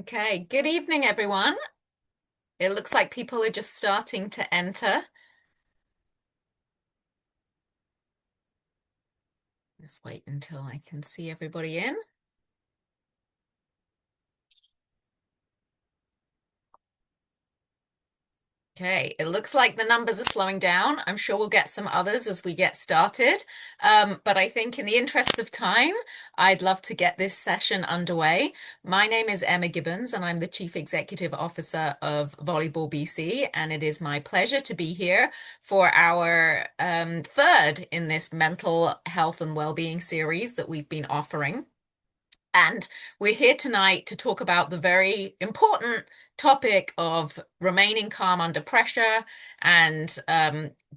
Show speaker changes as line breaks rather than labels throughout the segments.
Okay, good evening, everyone. It looks like people are just starting to enter. Let's wait until I can see everybody in. Okay, it looks like the numbers are slowing down. I'm sure we'll get some others as we get started. But I think in the interests of time, I'd love to get this session underway. My name is Emma Gibbons, and I'm the Chief Executive Officer of Volleyball BC, and it is my pleasure to be here for our third in this mental health and well-being series that we've been offering. And we're here tonight to talk about the very important topic of remaining calm under pressure and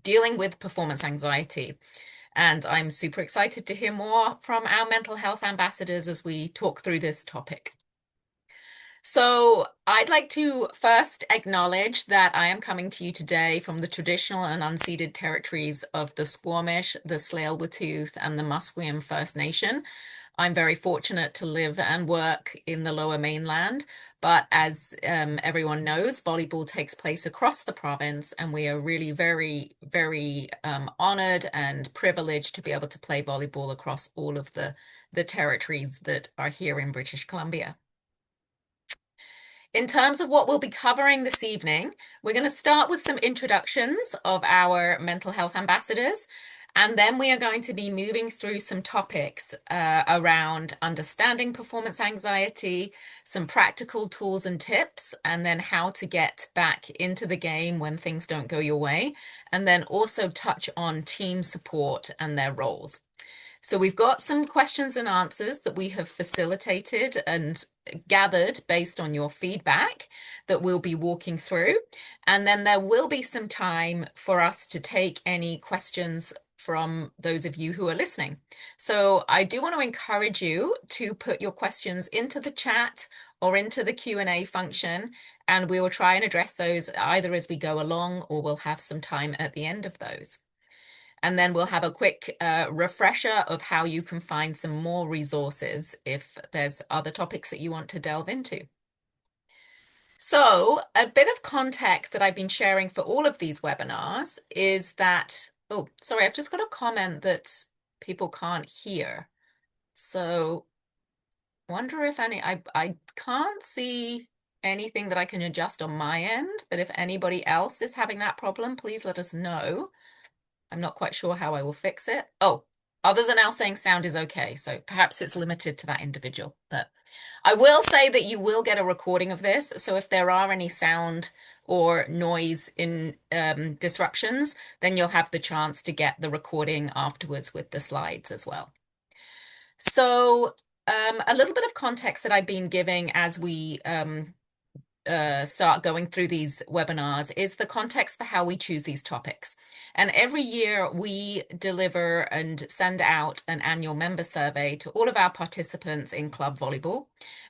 dealing with performance anxiety. And I'm super excited to hear more from our mental health ambassadors as we talk through this topic. So I'd like to first acknowledge that I am coming to you today from the traditional and unceded territories of the Squamish, the Tsleil-Waututh, and the Musqueam First Nation. I'm very fortunate to live and work in the Lower Mainland, but as everyone knows, volleyball takes place across the province, and we are really very honored and privileged to be able to play volleyball across all of the territories that are here in British Columbia. In terms of what we'll be covering this evening, we're going to start with some introductions of our mental health ambassadors, and then we are going to be moving through some topics around understanding performance anxiety, some practical tools and tips, and then how to get back into the game when things don't go your way, and then also touch on team support and their roles. So we've got some questions and answers that we have facilitated and gathered based on your feedback that we'll be walking through. And then there will be some time for us to take any questions from those of you who are listening. So I do want to encourage you to put your questions into the chat or into the Q&A function, and we will try and address those either as we go along or we'll have some time at the end of those. And then we'll have a quick refresher of how you can find some more resources if there's other topics that you want to delve into. So a bit of context that I've been sharing for all of these webinars is that, oh, sorry, I've just got a comment that people can't hear. So wonder if I can't see anything that I can adjust on my end, but if anybody else is having that problem, please let us know. I'm not quite sure how I will fix it. Oh, others are now saying sound is okay, so perhaps it's limited to that individual. But I will say that you will get a recording of this, so if there are any sound or noise in disruptions, then you'll have the chance to get the recording afterwards with the slides as well. So a little bit of context that I've been giving as we start going through these webinars is the context for how we choose these topics. And every year we deliver and send out an annual member survey to all of our participants in club volleyball.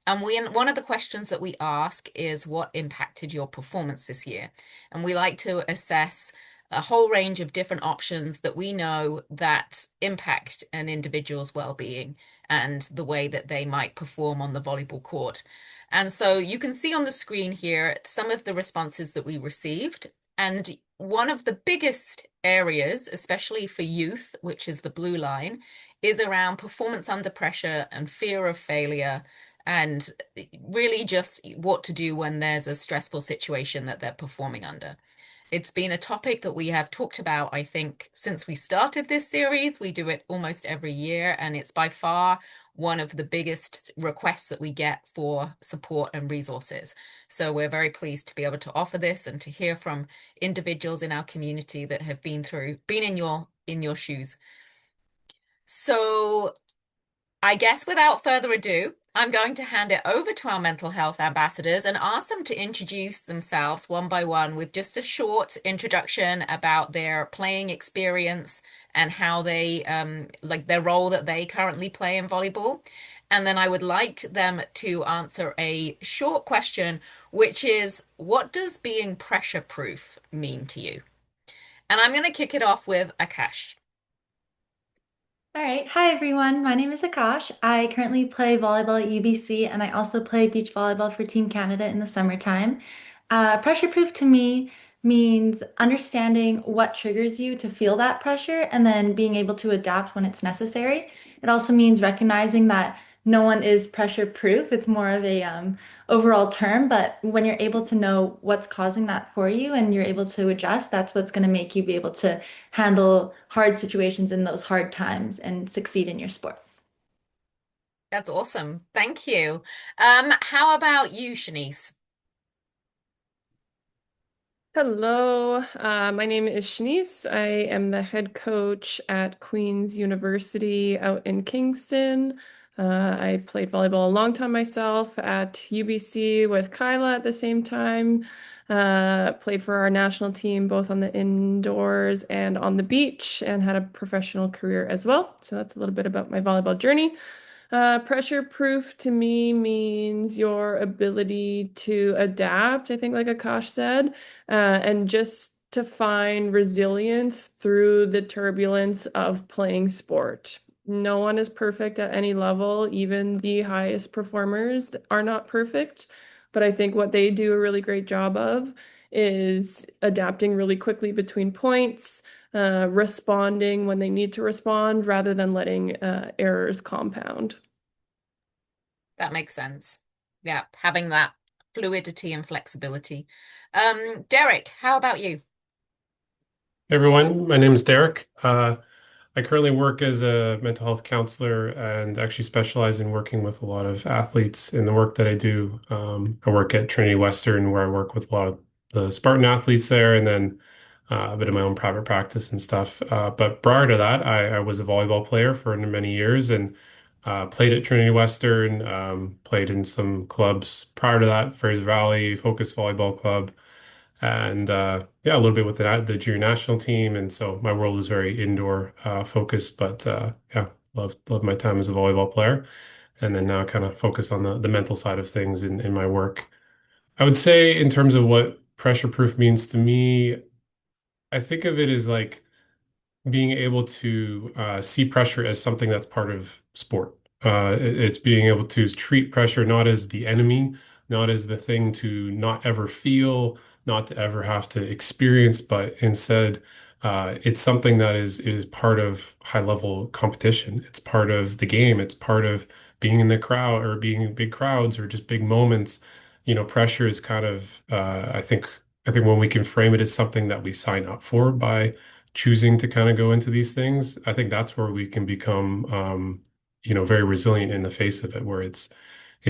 And one of the questions that we ask is what impacted your performance this year? And we like to assess a whole range of different options that we know that impact an individual's well-being and the way that they might perform on the volleyball court. And so you can see on the screen here some of the responses that we received. And one of the biggest areas, especially for youth, which is the blue line, is around performance under pressure and fear of failure, and really just what to do when there's a stressful situation that they're performing under. It's been a topic that we have talked about, I think, since we started this series. We do it almost every year, and it's by far one of the biggest requests that we get for support and resources. So we're very pleased to be able to offer this and to hear from individuals in our community that have been in your shoes. So I guess without further ado, I'm going to hand it over to our mental health ambassadors and ask them to introduce themselves one by one with just a short introduction about their playing experience and how they, like their role that they currently play in volleyball. And then I would like them to answer a short question, which is, what does being pressure proof mean to you? And I'm going to kick it off with Akash.
All right. Hi, everyone. My name is Akash. I currently play volleyball at UBC, and I also play beach volleyball for Team Canada in the summertime. Pressure proof to me means understanding what triggers you to feel that pressure and then being able to adapt when it's necessary. It also means recognizing that no one is pressure proof. It's more of a overall term, but when you're able to know what's causing that for you and you're able to adjust, that's what's going to make you be able to handle hard situations in those hard times and succeed in your sport.
That's awesome. Thank you. How about you, Shanice?
Hello, my name is Shanice. I am the head coach at Queen's University out in Kingston. I played volleyball a long time myself at UBC with Kyla at the same time. Played for our national team both on the indoors and on the beach, and had a professional career as well. So that's a little bit about my volleyball journey. Pressure proof to me means your ability to adapt, I think, like Akash said, and just to find resilience through the turbulence of playing sport. No one is perfect at any level. Even the highest performers are not perfect. But I think what they do a really great job of is adapting really quickly between points, responding when they need to respond rather than letting errors compound.
That makes sense. Yeah, having that fluidity and flexibility. Derek, how about you?
Hey everyone, my name is Derek. I currently work as a mental health counselor and actually specialize in working with a lot of athletes in the work that I do. I work at Trinity Western where I work with a lot of the Spartan athletes there and then a bit of my own private practice and stuff. But prior to that, I was a volleyball player for many years and played at Trinity Western, played in some clubs prior to that, Fraser Valley Focus Volleyball Club and yeah, a little bit with the junior national team. And so my world is very indoor focused, but yeah, love my time as a volleyball player. And then now kind of focus on the mental side of things in my work. I would say in terms of what pressure proof means to me, I think of it as like being able to see pressure as something that's part of sport. It's being able to treat pressure not as the enemy, not as the thing to not ever feel, not to ever have to experience, but instead, it's something that is part of high level competition. It's part of the game. It's part of being in the crowd or being in big crowds or just big moments. You know, pressure is kind of, I think when we can frame it as something that we sign up for by choosing to kind of go into these things, I think that's where we can become, very resilient in the face of it, where it's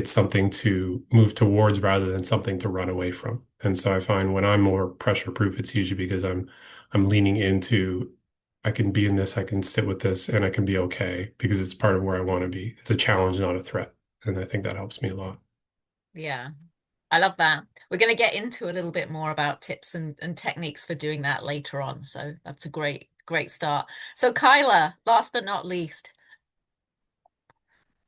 something to move towards rather than something to run away from. And so I find when I'm more pressure proof, it's usually because I'm leaning into I can be in this, I can sit with this, and I can be okay because it's part of where I want to be. It's a challenge, not a threat. And I think that helps me a lot.
Yeah, I love that. We're going to get into a little bit more about tips and techniques for doing that later on. So that's a great start. So Kyla, last but not least.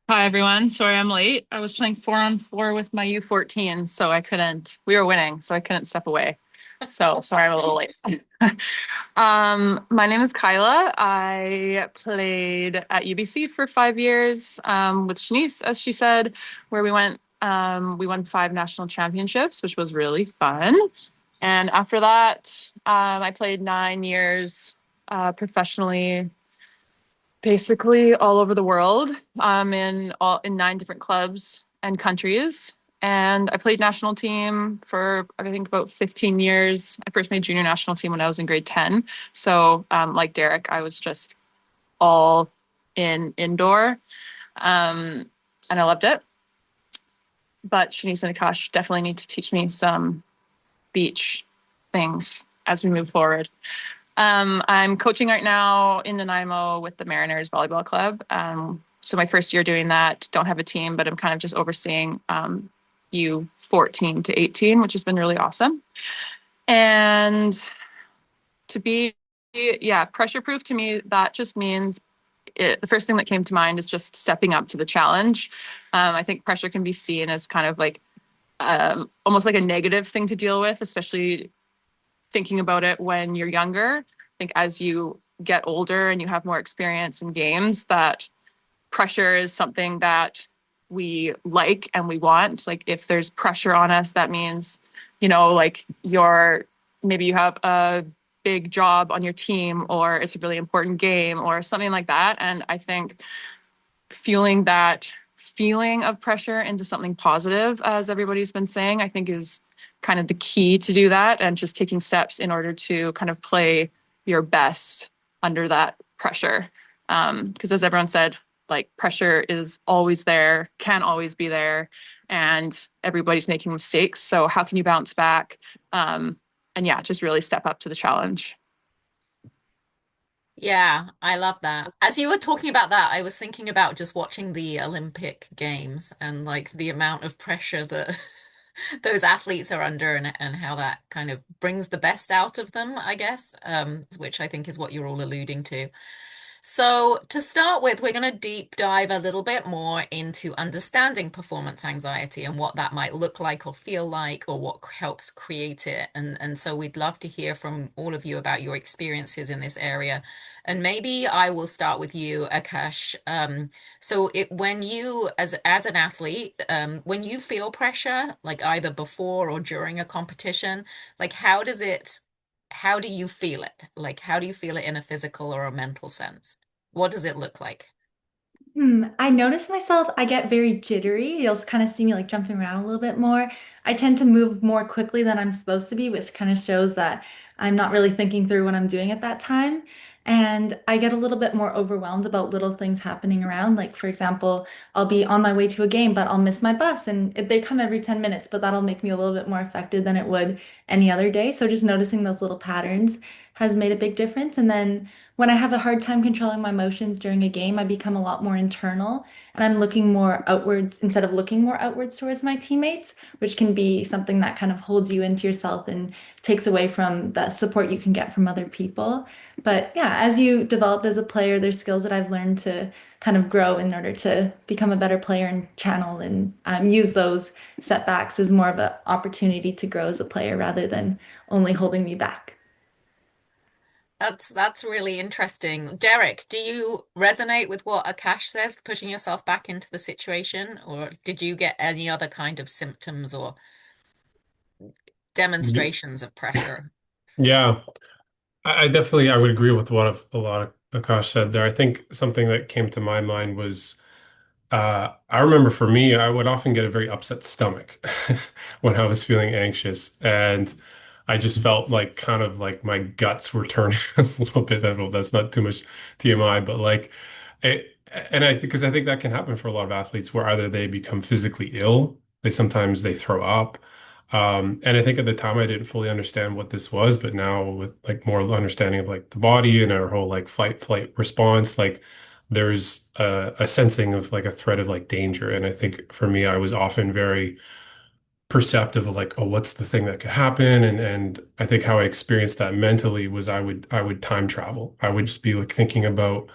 Hi everyone. Sorry I'm late. I was playing 4-on-4 with my U14, so I couldn't, we were winning, so I couldn't step away. So sorry I'm a little late. My name is Kyla. I played at UBC for 5 years, with Shanice, as she said, where we won 5 national championships, which was really fun. And after that, I played 9 years, professionally basically all over the world, in 9 different clubs and countries. And I played national team for I think about 15 years. I first made junior national team when I was in grade 10. So like Derek, I was just all in indoor. And I loved it. But Shanice and Akash definitely need to teach me some beach things as we move forward. I'm coaching right now in Nanaimo with the Mariners Volleyball Club. So my first year doing that, don't have a team, but I'm kind of just overseeing U14 to 18, which has been really awesome. And to be, yeah, pressure proof to me, that just means the first thing that came to mind is just stepping up to the challenge. I think pressure can be seen as kind of like almost like a negative thing to deal with, especially thinking about it when you're younger. I think as you get older and you have more experience in games, that pressure is something that we like and we want. Like if there's pressure on us, that means, like maybe you have a big job on your team or it's a really important game or something like that. And I think fueling that feeling of pressure into something positive, as everybody's been saying, I think is kind of the key to do that, and just taking steps in order to kind of play your best under that pressure. Because as everyone said, like pressure is always there, can always be there, and everybody's making mistakes. So how can you bounce back? And yeah, just really step up to the challenge.
Yeah, I love that. As you were talking about that, I was thinking about just watching the Olympic Games and like the amount of pressure that those athletes are under, and how that kind of brings the best out of them, I guess, which I think is what you're all alluding to. So, to start with, we're going to deep dive a little bit more into understanding performance anxiety and what that might look like or feel like, or what helps create it. And so we'd love to hear from all of you about your experiences in this area. And maybe I will start with you, Akash. When you, as an athlete, when you feel pressure, like either before or during a competition, like how do you feel it? Like, how do you feel it in a physical or a mental sense? What does it look like?
I notice myself, I get very jittery. You'll kind of see me like jumping around a little bit more. I tend to move more quickly than I'm supposed to be, which kind of shows that I'm not really thinking through what I'm doing at that time. And I get a little bit more overwhelmed about little things happening around. Like, for example, I'll be on my way to a game, but I'll miss my bus, and they come every 10 minutes, but that'll make me a little bit more affected than it would any other day. So just noticing those little patterns has made a big difference. And then when I have a hard time controlling my emotions during a game, I become a lot more internal and I'm looking more outwards instead of looking more outwards towards my teammates, which can be something that kind of holds you into yourself and takes away from the support you can get from other people. But yeah, as you develop as a player, there's skills that I've learned to kind of grow in order to become a better player and channel and use those setbacks as more of an opportunity to grow as a player rather than only holding me back.
That's really interesting. Derek, do you resonate with what Akash says, putting yourself back into the situation, or did you get any other kind of symptoms or
Y-
demonstrations of pressure?
Yeah, I definitely I would agree with what a lot of Akash said there. I think something that came to my mind was I remember for me, I would often get a very upset stomach when I was feeling anxious, and I just felt like kind of like my guts were turning a little bit. I don't know if that's not too much TMI, but like it, and I think because I think that can happen for a lot of athletes where either they become physically ill, they throw up. And I think at the time I didn't fully understand what this was, but now with like more understanding of like the body and our whole like fight flight response, like there's a sensing of like a threat of like danger. And I think for me, I was often very perceptive of like, oh, what's the thing that could happen? And I think how I experienced that mentally was I would time travel. I would just be like thinking about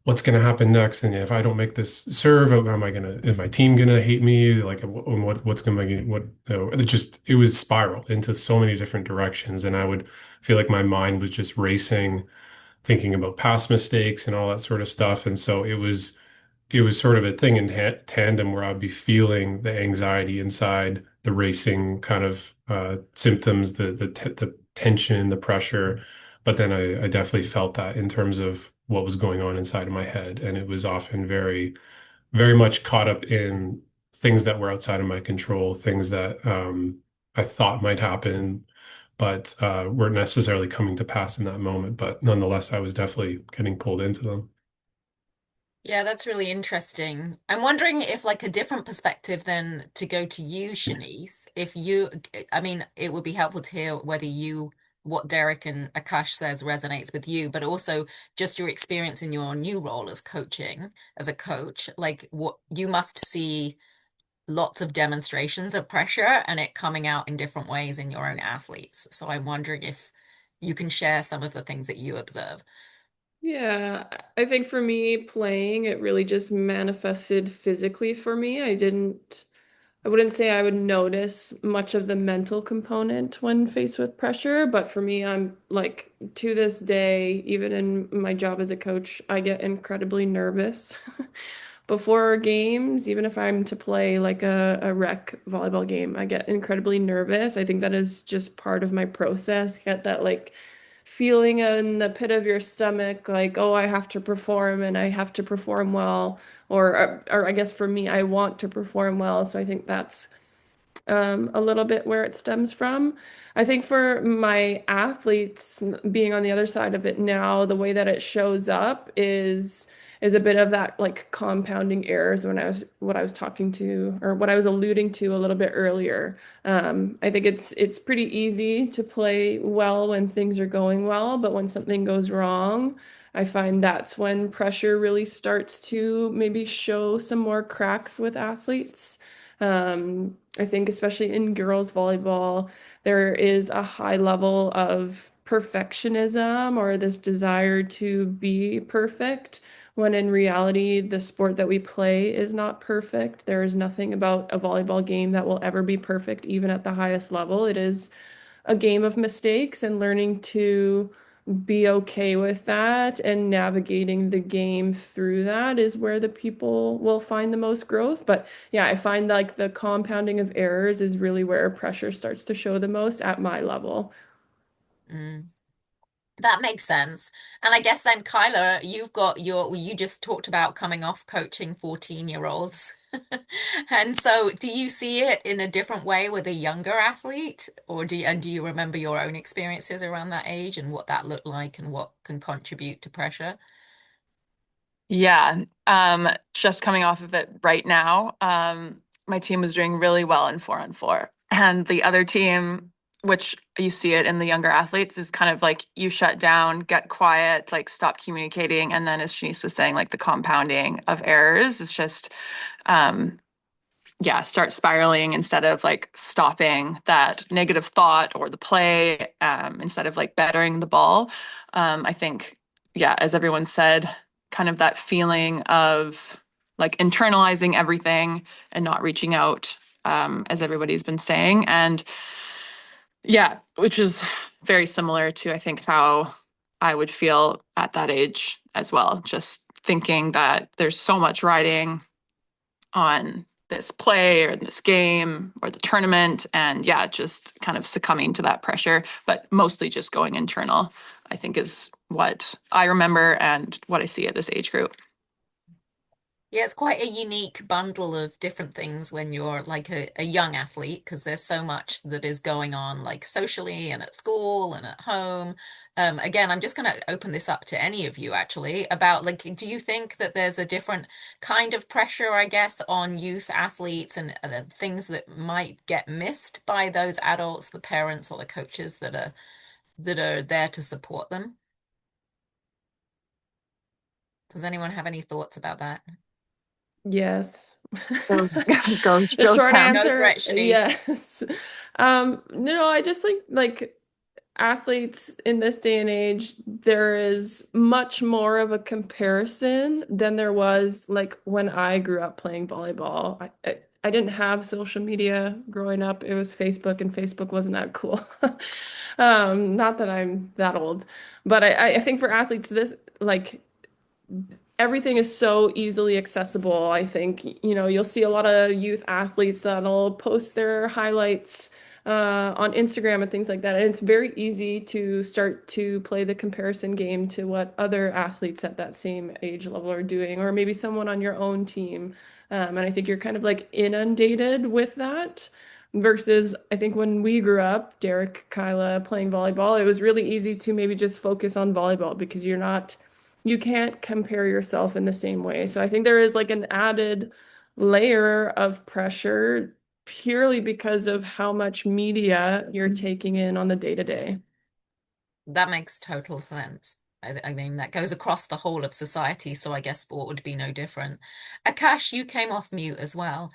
what's going to happen next, and if I don't make this serve, am I gonna is my team gonna hate me? Like, what's gonna be what? It was spiral into so many different directions, and I would feel like my mind was just racing, thinking about past mistakes and all that sort of stuff. And so it was sort of a thing in tandem where I'd be feeling the anxiety inside, the racing kind of symptoms, the tension, the pressure. But then I definitely felt that in terms of what was going on inside of my head, and it was often very, very much caught up in things that were outside of my control, things that I thought might happen, but weren't necessarily coming to pass in that moment. But nonetheless, I was definitely getting pulled into them.
Yeah, that's really interesting. I'm wondering if like a different perspective than to go to you, Shanice, I mean, it would be helpful to hear what Derek and Akash says resonates with you, but also just your experience in your new role as a coach, like what you must see lots of demonstrations of pressure and it coming out in different ways in your own athletes. So I'm wondering if you can share some of the things that you observe.
Yeah, I think for me, playing, it really just manifested physically for me. I didn't I wouldn't say I would notice much of the mental component when faced with pressure, but for me, I'm like to this day, even in my job as a coach, I get incredibly nervous before games, even if I'm to play like a rec volleyball game, I get incredibly nervous. I think that is just part of my process. Get that like feeling in the pit of your stomach, like, oh, I have to perform and I have to perform well. Or I guess for me, I want to perform well. So I think that's a little bit where it stems from. I think for my athletes being on the other side of it now, the way that it shows up is a bit of that like compounding errors when I was what I was talking to or what I was alluding to a little bit earlier. I think it's pretty easy to play well when things are going well, but when something goes wrong, I find that's when pressure really starts to maybe show some more cracks with athletes. I think especially in girls volleyball, there is a high level of perfectionism or this desire to be perfect, when in reality, the sport that we play is not perfect. There is nothing about a volleyball game that will ever be perfect, even at the highest level. It is a game of mistakes and learning to be okay with that and navigating the game through that is where the people will find the most growth. But yeah, I find like the compounding of errors is really where pressure starts to show the most at my level.
Mm. That makes sense. And I guess then, Kyla, you've got well, you just talked about coming off coaching 14-year-olds. And so do you see it in a different way with a younger athlete? Or do you remember your own experiences around that age and what that looked like and what can contribute to pressure?
Yeah, just coming off of it right now, my team was doing really well in 4-on-4. And the other team, which you see it in the younger athletes, is kind of like you shut down, get quiet, like stop communicating. And then, as Shanice was saying, like the compounding of errors is just, um, yeah, start spiraling instead of like stopping that negative thought or the play, instead of like bettering the ball. I think, yeah, as everyone said, kind of that feeling of like internalizing everything and not reaching out, as everybody's been saying. And yeah, which is very similar to, I think, how I would feel at that age as well. Just thinking that there's so much riding on this play or this game or the tournament, and yeah, just kind of succumbing to that pressure, but mostly just going internal, I think is what I remember and what I see at this age group.
Yeah, it's quite a unique bundle of different things when you're like a young athlete, because there's so much that is going on, like socially and at school and at home. Again, I'm just going to open this up to any of you actually about like, do you think that there's a different kind of pressure, I guess, on youth athletes and things that might get missed by those adults, the parents or the coaches that are there to support them? Does anyone have any thoughts about that?
Yes.
Go, go,
The
go,
short
Sam.
Go for
answer,
it, Shanice.
yes. No, I just think like athletes in this day and age, there is much more of a comparison than there was like when I grew up playing volleyball. I didn't have social media growing up. It was Facebook, and Facebook wasn't that cool. Not that I'm that old, but I think for athletes, this like everything is so easily accessible. I think, you'll see a lot of youth athletes that'll post their highlights on Instagram and things like that. And it's very easy to start to play the comparison game to what other athletes at that same age level are doing, or maybe someone on your own team. And I think you're kind of like inundated with that. Versus, I think when we grew up, Derek, Kyla playing volleyball, it was really easy to maybe just focus on volleyball because you can't compare yourself in the same way. So I think there is like an added layer of pressure purely because of how much media you're taking in on the day to day.
That makes total sense. I mean, that goes across the whole of society, so I guess sport would be no different. Akash, you came off mute as well.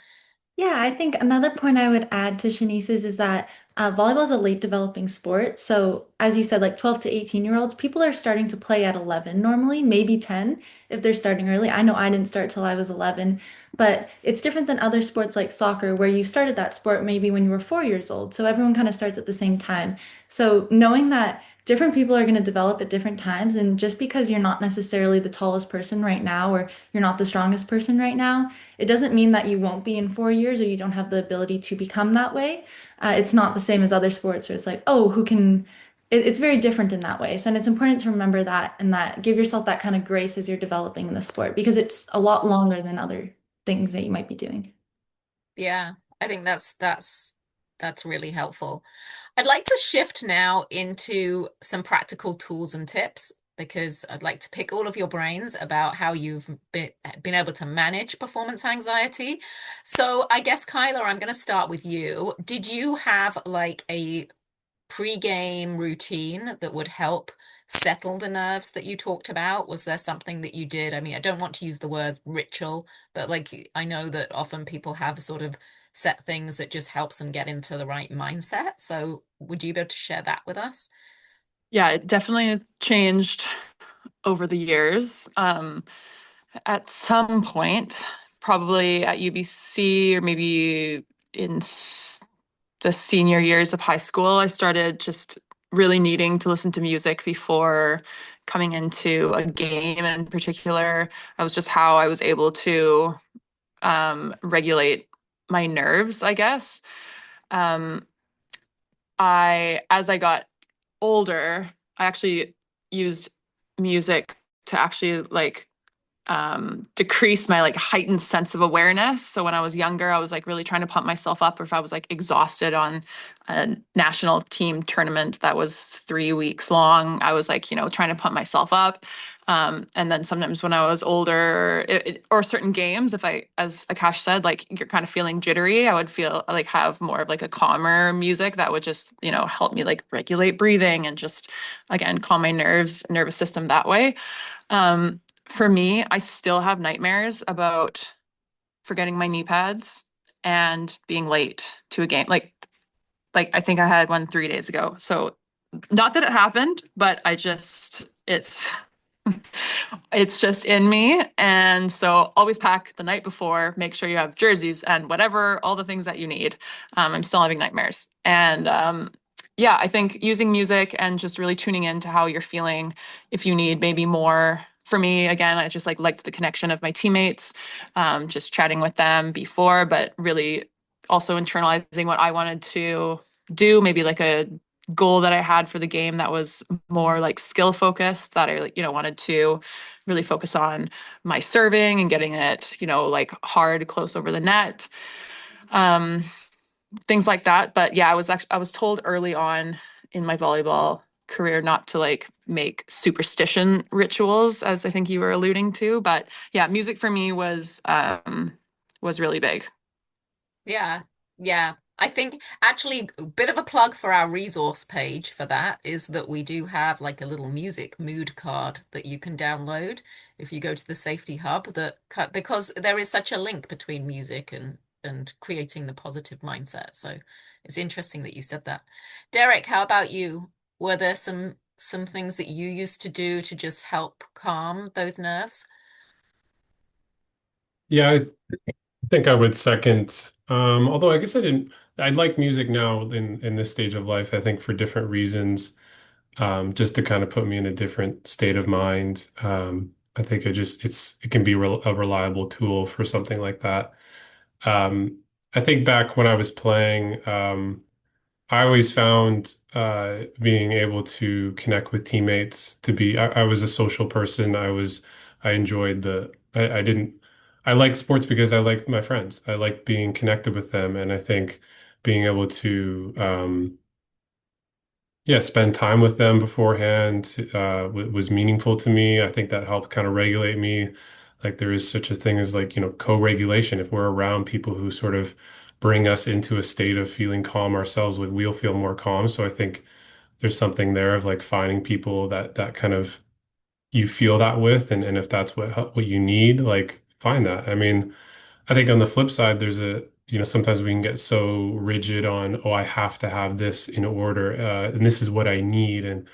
Yeah, I think another point I would add to Shanice's is that volleyball is a late developing sport. So, as you said, like 12 to 18-year-olds, people are starting to play at 11 normally, maybe 10 if they're starting early. I know I didn't start till I was 11, but it's different than other sports like soccer, where you started that sport maybe when you were 4 years old. So, everyone kind of starts at the same time. So, knowing that different people are going to develop at different times, and just because you're not necessarily the tallest person right now, or you're not the strongest person right now, it doesn't mean that you won't be in 4 years or you don't have the ability to become that way. It's not the same as other sports where it's like, oh, who can. It's very different in that way. So, and it's important to remember that and that give yourself that kind of grace as you're developing in the sport because it's a lot longer than other things that you might be doing.
Yeah, I think that's really helpful. I'd like to shift now into some practical tools and tips because I'd like to pick all of your brains about how you've been able to manage performance anxiety. So I guess, Kyla, I'm going to start with you. Did you have like a pre-game routine that would help settle the nerves that you talked about? Was there something that you did? I mean, I don't want to use the word ritual, but like I know that often people have sort of set things that just helps them get into the right mindset. So would you be able to share that with us?
Yeah, it definitely changed over the years. At some point, probably at UBC or maybe in the senior years of high school, I started just really needing to listen to music before coming into a game in particular. That was just how I was able to regulate my nerves, I guess. Um, as I got older, I actually used music to actually like decrease my like heightened sense of awareness. So when I was younger, I was like really trying to pump myself up. Or if I was like exhausted on a national team tournament that was 3 weeks long, I was like, trying to pump myself up. And then sometimes when I was older, or certain games, if I, as Akash said, like you're kind of feeling jittery, I would feel like have more of like a calmer music that would just, help me like regulate breathing and just, again, calm my nervous system that way. For me, I still have nightmares about forgetting my knee pads and being late to a game. Like I think I had one 3 days ago. So not that it happened, but it's just in me. And so always pack the night before, make sure you have jerseys and whatever, all the things that you need. I'm still having nightmares. And yeah, I think using music and just really tuning into how you're feeling, if you need maybe more. For me, again, I just like liked the connection of my teammates, just chatting with them before, but really also internalizing what I wanted to do, maybe like a goal that I had for the game that was more like skill focused, that I like, wanted to really focus on my serving and getting it, like hard close over the net. Um, Things like that. But yeah, I was told early on in my volleyball career not to like make superstition rituals, as I think you were alluding to. But yeah, music for me was really big.
Yeah, yeah. I think actually a bit of a plug for our resource page for that is that we do have like a little music mood card that you can download if you go to the Safety Hub because there is such a link between music and creating the positive mindset. So it's interesting that you said that. Derek, how about you? Were there some things that you used to do to just help calm those nerves?
Yeah, I think I would second. Although I guess I like music now in this stage of life, I think for different reasons, just to kind of put me in a different state of mind. I think it can be a reliable tool for something like that. Um, I think back when I was playing, I always found being able to connect with teammates to I was a social person. I enjoyed I didn't, I like sports because I liked my friends. I like being connected with them. And I think being able to, yeah, spend time with them beforehand was meaningful to me. I think that helped kind of regulate me. Like there is such a thing as like, co-regulation. If we're around people who sort of bring us into a state of feeling calm ourselves, like we'll feel more calm. So I think there's something there of like finding people that kind of you feel that with, and if that's what you need, like find that. I mean, I think on the flip side, sometimes we can get so rigid on, oh, I have to have this in order, and this is what I need, and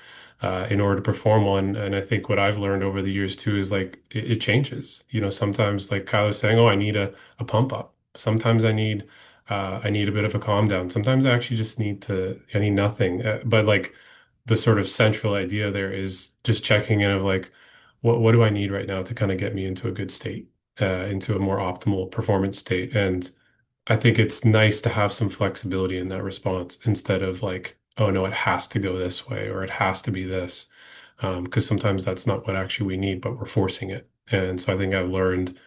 in order to perform one. And I think what I've learned over the years too is like it changes. Sometimes like Kyle was saying, oh, I need a pump up. Sometimes I need a bit of a calm down. Sometimes I actually just I need nothing. But like the sort of central idea there is just checking in of like, what do I need right now to kind of get me into a good state, into a more optimal performance state, and I think it's nice to have some flexibility in that response instead of like, oh no, it has to go this way or it has to be this. Because sometimes that's not what actually we need, but we're forcing it. And so I think I've learned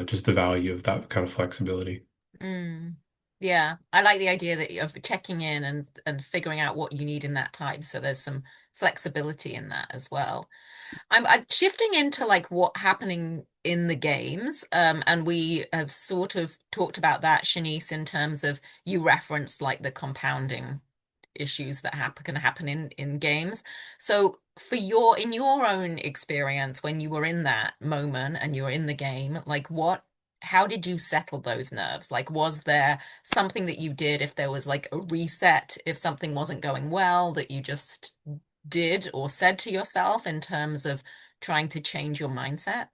just the value of that kind of flexibility.
Mm. Yeah, I like the idea that of checking in and figuring out what you need in that time. So there's some flexibility in that as well. I'm shifting into like what happening in the games, and we have sort of talked about that, Shanice, in terms of you referenced like the compounding issues that happen can happen in games. So for in your own experience, when you were in that moment and you were in the game, like how did you settle those nerves? Like, was there something that you did if there was like a reset, if something wasn't going well, that you just did or said to yourself in terms of trying to change your mindset?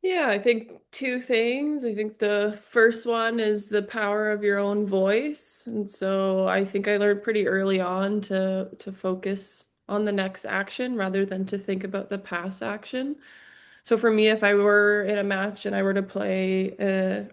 Yeah, I think two things. I think the first one is the power of your own voice. And so I think I learned pretty early on to focus on the next action rather than to think about the past action. So for me, if I were in a match and I were to play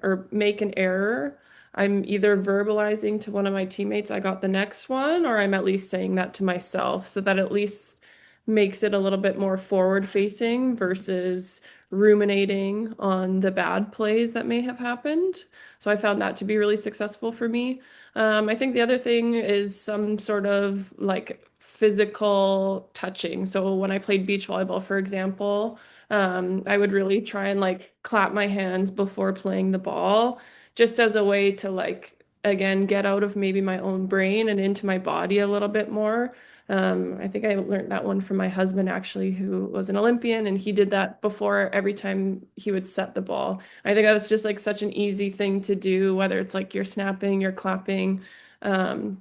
or make an error, I'm either verbalizing to one of my teammates, I got the next one, or I'm at least saying that to myself so that at least makes it a little bit more forward facing versus ruminating on the bad plays that may have happened. So I found that to be really successful for me. I think the other thing is some sort of like physical touching. So when I played beach volleyball, for example, I would really try and like clap my hands before playing the ball, just as a way to like, again, get out of maybe my own brain and into my body a little bit more. I think I learned that one from my husband, actually, who was an Olympian, and he did that before every time he would set the ball. I think that's just like such an easy thing to do, whether it's like you're snapping, you're clapping. Um,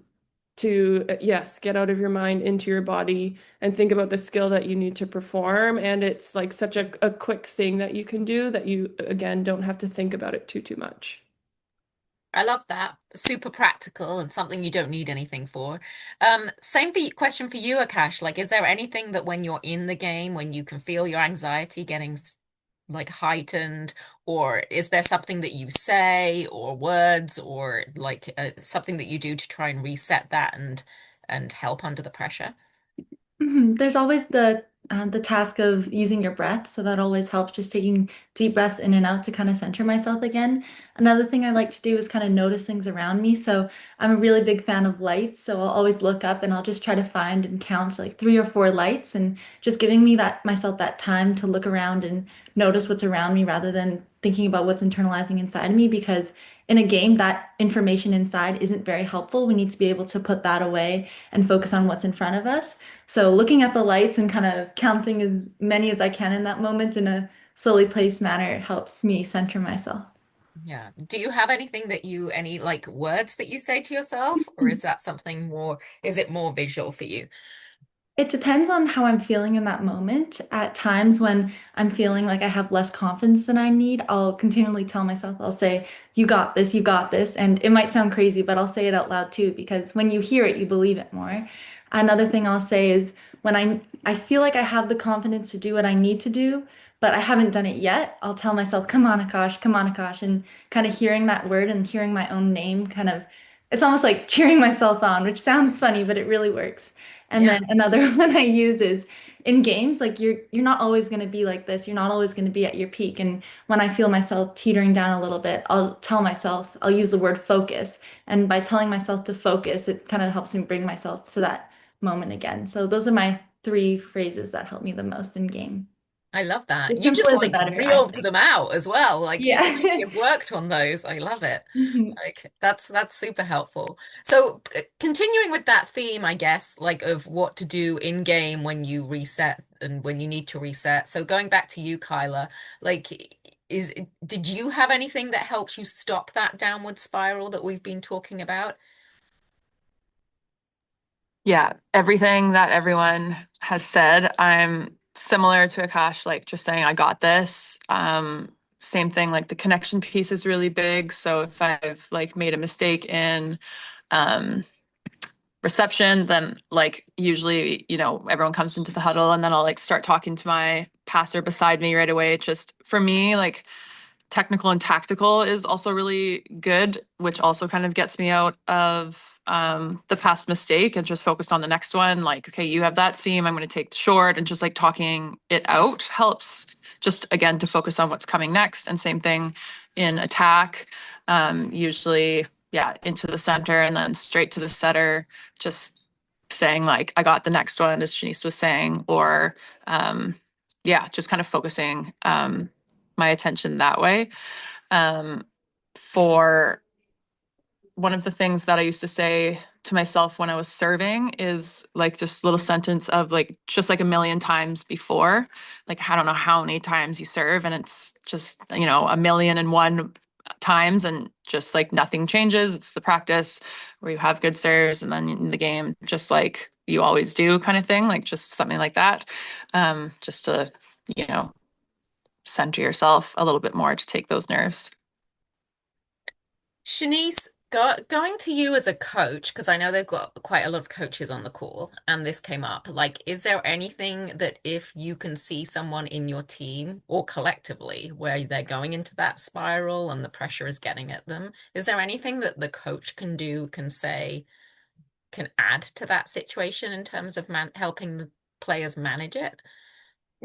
to yes, get out of your mind into your body and think about the skill that you need to perform. And it's like such a quick thing that you can do that you again don't have to think about it too much.
I love that. Super practical and something you don't need anything for. Same question for you, Akash. Like, is there anything that when you're in the game, when you can feel your anxiety getting like heightened, or is there something that you say or words or like something that you do to try and reset that and help under the pressure?
There's always the task of using your breath, so that always helps, just taking deep breaths in and out to kind of center myself again. Another thing I like to do is kind of notice things around me. So I'm a really big fan of lights, so I'll always look up and I'll just try to find and count like three or four lights, and just giving me that myself that time to look around and notice what's around me rather than thinking about what's internalizing inside of me, because in a game that information inside isn't very helpful. We need to be able to put that away and focus on what's in front of us. So looking at the lights and kind of counting as many as I can in that moment in a slowly paced manner helps me center myself.
Yeah. Do you have any like words that you say to yourself, or is that something is it more visual for you?
It depends on how I'm feeling in that moment. At times when I'm feeling like I have less confidence than I need, I'll continually tell myself, I'll say, you got this, you got this. And it might sound crazy, but I'll say it out loud too, because when you hear it, you believe it more. Another thing I'll say is when I feel like I have the confidence to do what I need to do, but I haven't done it yet, I'll tell myself, come on, Akash, and kind of hearing that word and hearing my own name kind of it's almost like cheering myself on, which sounds funny, but it really works. And
Yeah.
then another one I use is in games, like you're not always going to be like this. You're not always going to be at your peak. And when I feel myself teetering down a little bit, I'll tell myself, I'll use the word focus. And by telling myself to focus, it kind of helps me bring myself to that moment again. So those are my three phrases that help me the most in game.
I love
The
that. You just
simpler, the
like
better, I
reeled
think.
them out as well. Like you
Yeah.
you've worked on those. I love it. Like that's super helpful. So continuing with that theme, I guess, like of what to do in game when you reset and when you need to reset. So going back to you, Kyla, like is did you have anything that helped you stop that downward spiral that we've been talking about?
Yeah, everything that everyone has said, I'm similar to Akash, like just saying I got this. Same thing, like the connection piece is really big. So if I've like made a mistake in um reception, then like usually, everyone comes into the huddle and then I'll like start talking to my passer beside me right away. It's just for me, like technical and tactical is also really good, which also kind of gets me out of the past mistake and just focused on the next one. Like, okay, you have that seam, I'm going to take the short, and just like talking it out helps just again to focus on what's coming next. And same thing in attack, usually, yeah, into the center and then straight to the setter, just saying like, I got the next one, as Shanice was saying, or yeah, just kind of focusing my attention that way. Um, for one of the things that I used to say to myself when I was serving is like just little sentence of like just like a million times before. Like I don't know how many times you serve, and it's just, a million and one times, and just like nothing changes. It's the practice where you have good serves and then in the game, just like you always do kind of thing, like just something like that. Just to, you know, center yourself a little bit more to take those nerves.
Shanice, going to you as a coach, because I know they've got quite a lot of coaches on the call, and this came up. Like, is there anything that if you can see someone in your team or collectively where they're going into that spiral and the pressure is getting at them, is there anything that the coach can do, can say, can add to that situation in terms of helping the players manage it?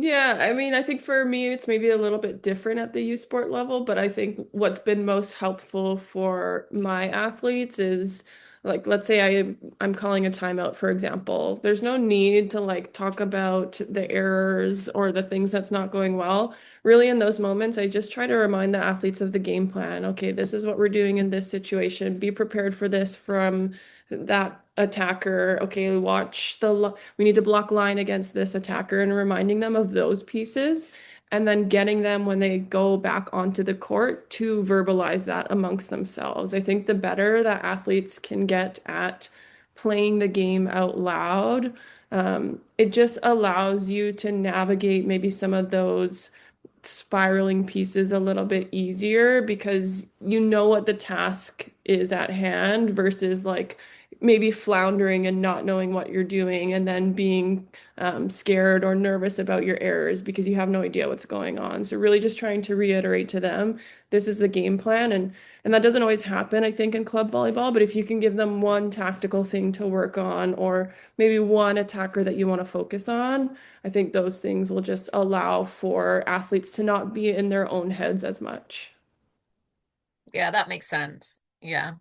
Yeah, I mean, I think for me, it's maybe a little bit different at the youth sport level, but I think what's been most helpful for my athletes is like, let's say I'm calling a timeout, for example. There's no need to like talk about the errors or the things that's not going well. Really, in those moments, I just try to remind the athletes of the game plan. Okay, this is what we're doing in this situation. Be prepared for this from that attacker. Okay, we need to block line against this attacker, and reminding them of those pieces, and then getting them when they go back onto the court to verbalize that amongst themselves. I think the better that athletes can get at playing the game out loud, it just allows you to navigate maybe some of those spiraling pieces a little bit easier because you know what the task is at hand versus like maybe floundering and not knowing what you're doing and then being scared or nervous about your errors because you have no idea what's going on. So really just trying to reiterate to them, this is the game plan, and that doesn't always happen, I think, in club volleyball, but if you can give them one tactical thing to work on or maybe one attacker that you want to focus on, I think those things will just allow for athletes to not be in their own heads as much.
Yeah, that makes sense. Yeah.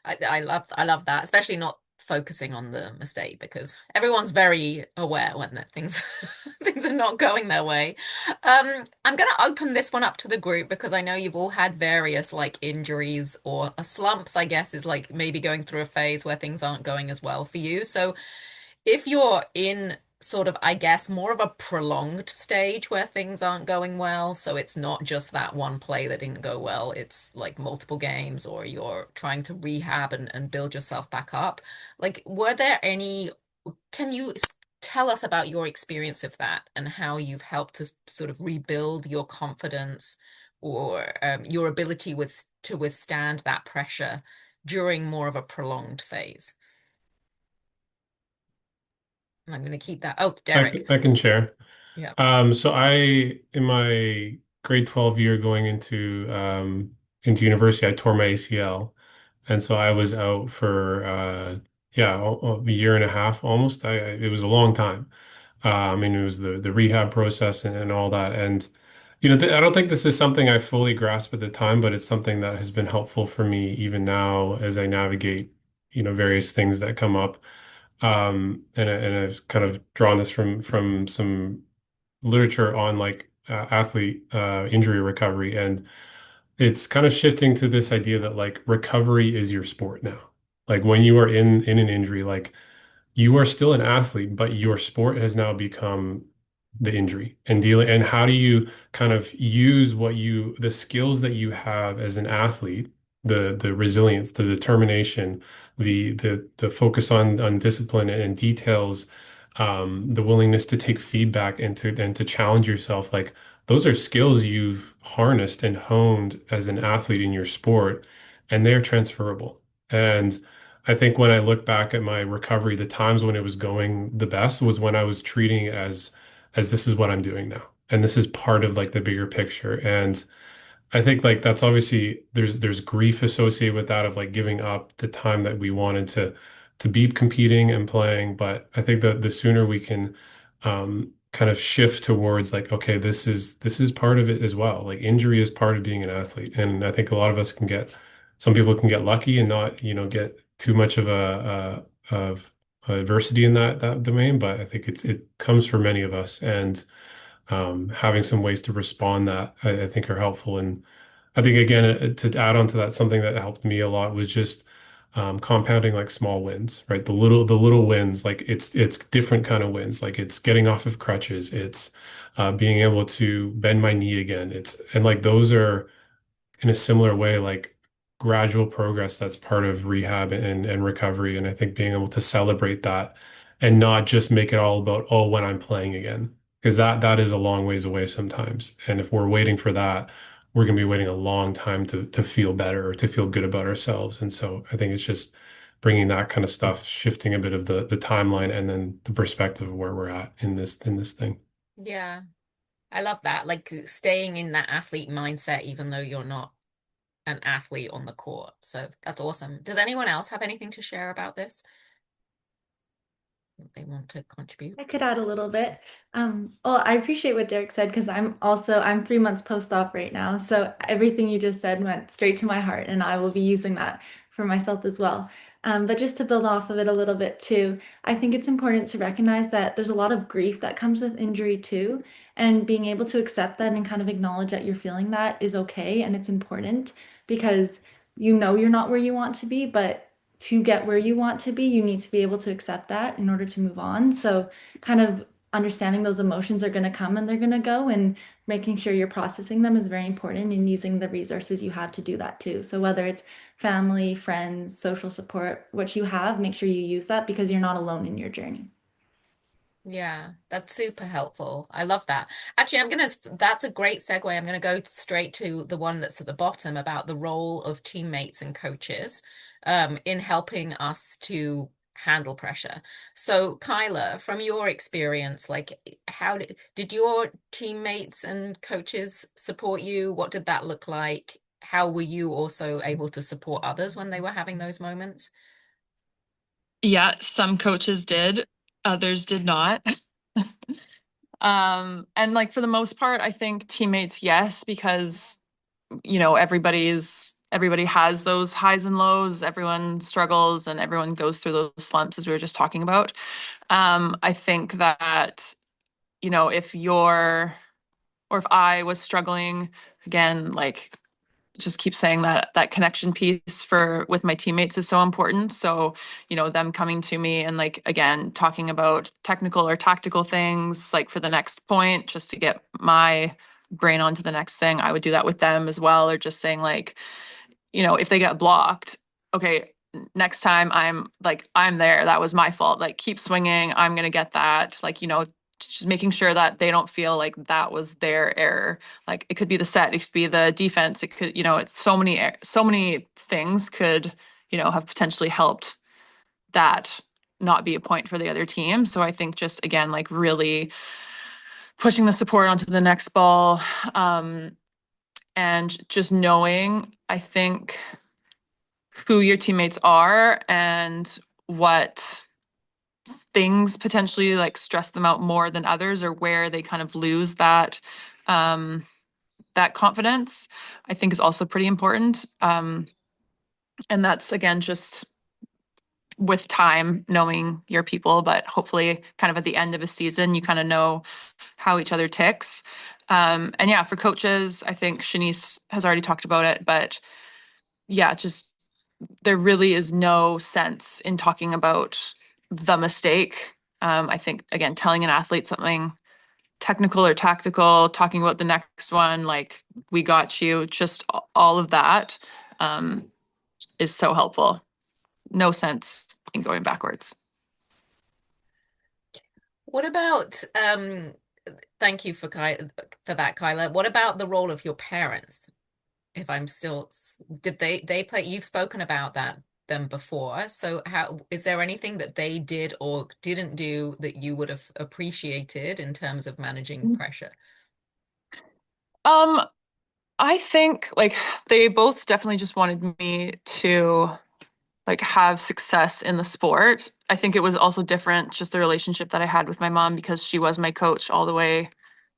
I love that, especially not focusing on the mistake because everyone's very aware when things things are not going their way. I'm gonna open this one up to the group because I know you've all had various like injuries or slumps, I guess, is like maybe going through a phase where things aren't going as well for you. So if you're in sort of, I guess, more of a prolonged stage where things aren't going well, so it's not just that one play that didn't go well, it's like multiple games, or you're trying to rehab and build yourself back up. Like, were there any, can you tell us about your experience of that and how you've helped to sort of rebuild your confidence or your ability to withstand that pressure during more of a prolonged phase? And I'm going to keep that. Oh, Derek.
I can share.
Yeah.
So in my grade 12 year going into university, I tore my ACL. And so I was out for yeah, a year and a half almost. It was a long time. I mean, it was the rehab process and all that. And th I don't think this is something I fully grasped at the time, but it's something that has been helpful for me even now as I navigate, various things that come up. And I've kind of drawn this from some literature on like athlete injury recovery, and it's kind of shifting to this idea that like recovery is your sport now. Like when you are in an injury, like you are still an athlete, but your sport has now become the injury and dealing, and how do you kind of use the skills that you have as an athlete, the resilience, the determination, the focus on discipline and details, the willingness to take feedback and to challenge yourself. Like those are skills you've harnessed and honed as an athlete in your sport, and they're transferable. And I think when I look back at my recovery, the times when it was going the best was when I was treating it as this is what I'm doing now. And this is part of like the bigger picture. And I think like that's obviously there's grief associated with that of like giving up the time that we wanted to be competing and playing. But I think that the sooner we can kind of shift towards like, okay, this is part of it as well. Like injury is part of being an athlete. And I think a lot of us some people can get lucky and not, get too much of adversity in that domain. But I think it comes for many of us. And having some ways to respond that I think are helpful. And I think again, to add on to that, something that helped me a lot was just compounding like small wins, right? The little wins, like it's different kind of wins. Like it's getting off of crutches, it's being able to bend my knee again. And like those are in a similar way, like gradual progress that's part of rehab and recovery. And I think being able to celebrate that and not just make it all about, oh, when I'm playing again, because that is a long ways away sometimes. And if we're waiting for that, we're going to be waiting a long time to feel better or to feel good about ourselves. And so I think it's just bringing that kind of stuff, shifting a bit of the timeline and then the perspective of where we're at in this thing.
Yeah, I love that. Like staying in that athlete mindset, even though you're not an athlete on the court. So that's awesome. Does anyone else have anything to share about this? They want to contribute?
I could add a little bit. Well, I appreciate what Derek said because I'm 3 months post-op right now. So everything you just said went straight to my heart, and I will be using that for myself as well. But just to build off of it a little bit too, I think it's important to recognize that there's a lot of grief that comes with injury too, and being able to accept that and kind of acknowledge that you're feeling that is okay and it's important because you know you're not where you want to be, but to get where you want to be, you need to be able to accept that in order to move on. So, kind of understanding those emotions are going to come and they're going to go, and making sure you're processing them is very important and using the resources you have to do that too. So, whether it's family, friends, social support, what you have, make sure you use that because you're not alone in your journey.
Yeah, that's super helpful. I love that. Actually, that's a great segue. I'm gonna go straight to the one that's at the bottom about the role of teammates and coaches in helping us to handle pressure. So, Kyla, from your experience, like how did your teammates and coaches support you? What did that look like? How were you also able to support others when they were having those moments?
Yeah, some coaches did, others did not. And like for the most part, I think teammates, yes, because everybody has those highs and lows, everyone struggles and everyone goes through those slumps as we were just talking about. I think that, if you're or if I was struggling, again, like just keep saying that connection piece for with my teammates is so important. So, them coming to me and like again talking about technical or tactical things like for the next point just to get my brain onto the next thing, I would do that with them as well. Or just saying like, if they get blocked, okay, next time I'm there. That was my fault. Like keep swinging. I'm gonna get that. Like, just making sure that they don't feel like that was their error. Like it could be the set, it could be the defense, it could, it's so many things could, have potentially helped that not be a point for the other team. So I think just again, like really pushing the support onto the next ball, and just knowing, I think, who your teammates are and what things potentially like stress them out more than others or where they kind of lose um that confidence, I think is also pretty important. And that's again just with time knowing your people, but hopefully kind of at the end of a season you kind of know how each other ticks. And yeah, for coaches, I think Shanice has already talked about it, but yeah, just there really is no sense in talking about the mistake. I think again, telling an athlete something technical or tactical, talking about the next one, like we got you, just all of that is so helpful. No sense in going backwards.
What about thank you for that, Kyla. What about the role of your parents? If I'm still, did they play, you've spoken about them before. So how is there anything that they did or didn't do that you would have appreciated in terms of managing pressure?
Um, I think like they both definitely just wanted me to like have success in the sport. I think it was also different, just the relationship that I had with my mom because she was my coach all the way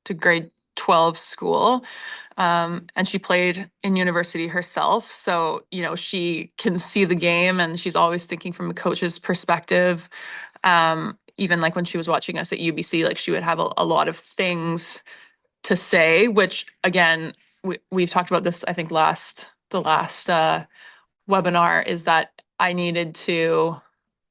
to grade 12 school. And she played in university herself. So, you know, she can see the game and she's always thinking from a coach's perspective. Even like when she was watching us at UBC, like she would have a lot of things to say, which again, we've talked about this, I think, the last webinar is that I needed to,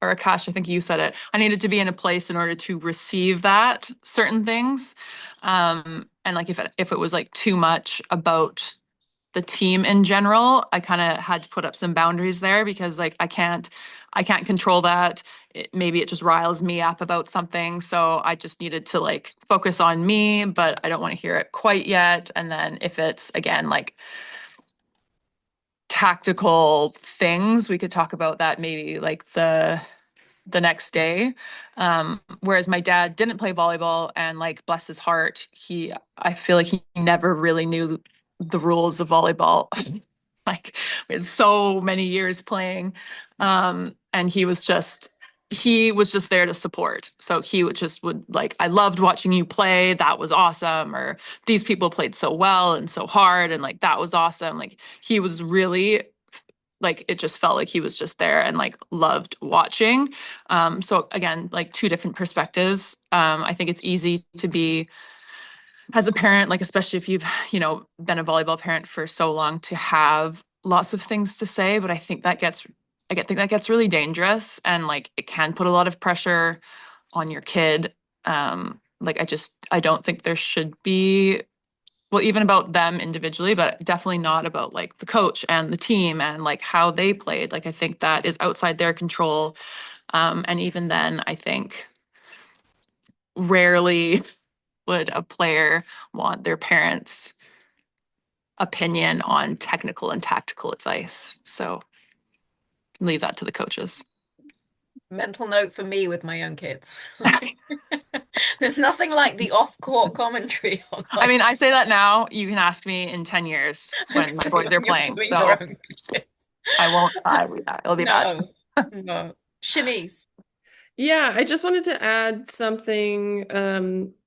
or Akash, I think you said it, I needed to be in a place in order to receive that certain things. And like if it was like too much about the team in general, I kind of had to put up some boundaries there because like I can't control that. Maybe it just riles me up about something. So I just needed to like focus on me, but I don't want to hear it quite yet. And then if it's again like tactical things, we could talk about that maybe like the next day. Whereas my dad didn't play volleyball and like bless his heart, I feel like he never really knew the rules of volleyball. Like we had so many years playing. And he was just there to support. So he would like, I loved watching you play. That was awesome. Or these people played so well and so hard. And like, that was awesome. Like he was really like it just felt like he was just there and like loved watching. So again, like two different perspectives. I think it's easy to be as a parent, like especially if you've, been a volleyball parent for so long to have lots of things to say, but I think that gets really dangerous and like it can put a lot of pressure on your kid. Like I don't think there should be well, even about them individually, but definitely not about like the coach and the team and like how they played. Like I think that is outside their control. And even then, I think rarely would a player want their parents' opinion on technical and tactical advice. So leave that to the coaches.
Mental note for me with my own kids. There's nothing like the off-court commentary on
I mean,
like
I say that now. You can ask me in 10 years when my boys are
when you're
playing.
doing your
So
own kids.
I won't, it'll be bad.
No, no. Shanice.
Yeah, I just wanted to add something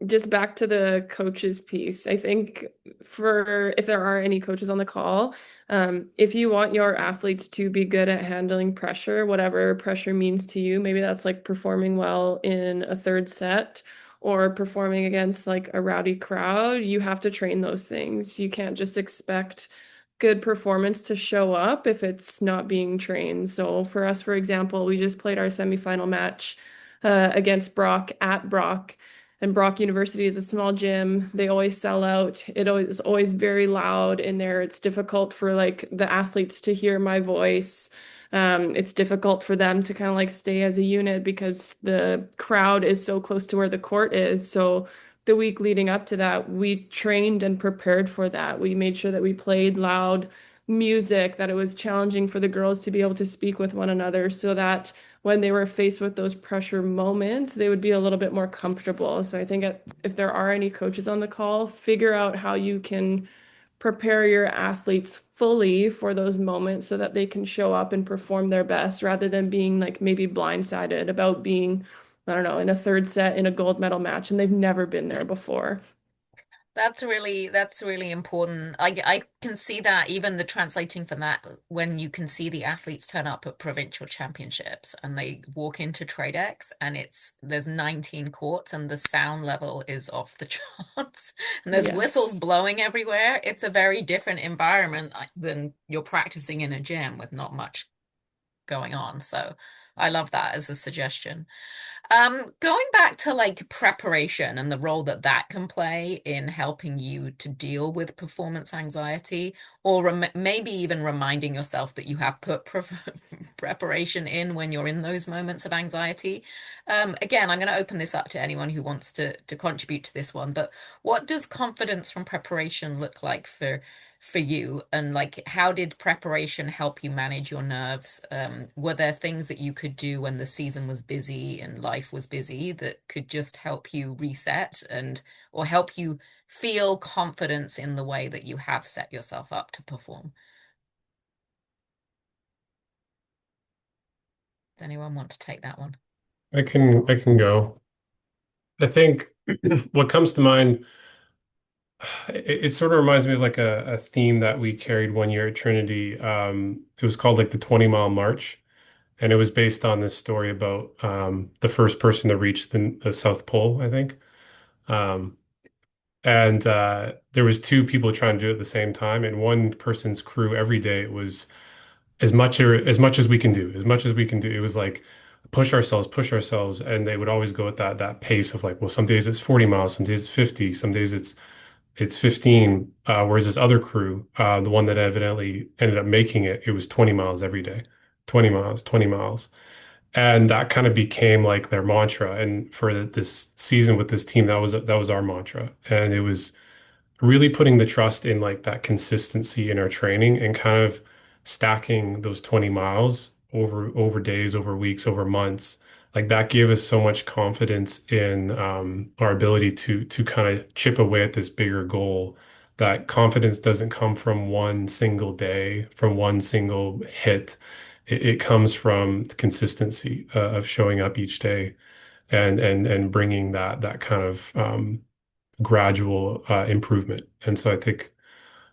just back to the coaches piece. I think for if there are any coaches on the call, if you want your athletes to be good at handling pressure, whatever pressure means to you, maybe that's like performing well in a third set or performing against like a rowdy crowd, you have to train those things. You can't just expect good performance to show up if it's not being trained. So for us, for example, we just played our semifinal match against Brock at Brock. And Brock University is a small gym. They always sell out. Is always very loud in there. It's difficult for like the athletes to hear my voice. It's difficult for them to kind of like stay as a unit because the crowd is so close to where the court is. So the week leading up to that, we trained and prepared for that. We made sure that we played loud music, that it was challenging for the girls to be able to speak with one another so that when they were faced with those pressure moments, they would be a little bit more comfortable. So I think if there are any coaches on the call, figure out how you can prepare your athletes fully for those moments so that they can show up and perform their best rather than being like maybe blindsided about being, I don't know, in a third set in a gold medal match and they've never been there before.
That's really important. I can see that even the translating from that when you can see the athletes turn up at provincial championships and they walk into Tradex and there's 19 courts and the sound level is off the charts and there's whistles
Yes.
blowing everywhere. It's a very different environment than you're practicing in a gym with not much going on. So I love that as a suggestion. Going back to like preparation and the role that that can play in helping you to deal with performance anxiety, or maybe even reminding yourself that you have put preparation in when you're in those moments of anxiety. Again, I'm going to open this up to anyone who wants to contribute to this one, but what does confidence from preparation look like for you? And like, how did preparation help you manage your nerves? Were there things that you could do when the season was busy and life was busy that could just help you reset and or help you feel confidence in the way that you have set yourself up to perform? Does anyone want to take that one?
I can go. I think what comes to mind, it sort of reminds me of like a theme that we carried one year at Trinity. It was called like the 20-mile march. And it was based on this story about the first person to reach the South Pole, I think. Um, and there was two people trying to do it at the same time, and one person's crew every day it was as much as we can do, as much as we can do. It was like push ourselves, and they would always go at that pace of like, well, some days it's 40 miles, some days it's 50, some days it's 15. Whereas this other crew, the one that evidently ended up making it, it was 20 miles every day, 20 miles, 20 miles. And that kind of became like their mantra. And for this season with this team, that was our mantra. And it was really putting the trust in like that consistency in our training and kind of stacking those 20 miles over days, over weeks, over months. Like that gave us so much confidence in our ability to kind of chip away at this bigger goal. That confidence doesn't come from one single day, from one single hit. It comes from the consistency of showing up each day and bringing that kind of gradual improvement. And so I think,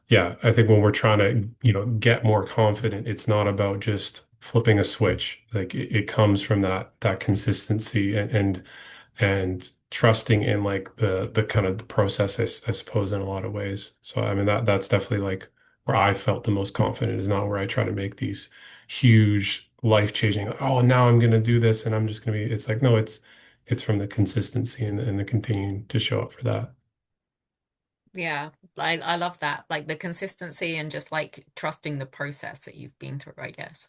yeah, I think when we're trying to, get more confident, it's not about just flipping a switch. Like it comes from that consistency and trusting in like the kind of the process, I suppose, in a lot of ways. So I mean that's definitely like where I felt the most confident is not where I try to make these huge life-changing, like, oh, now I'm gonna do this and I'm just gonna be, it's like, no, it's from the consistency and the continuing to show up for that.
Yeah, I love that. Like the consistency and just like trusting the process that you've been through, I guess.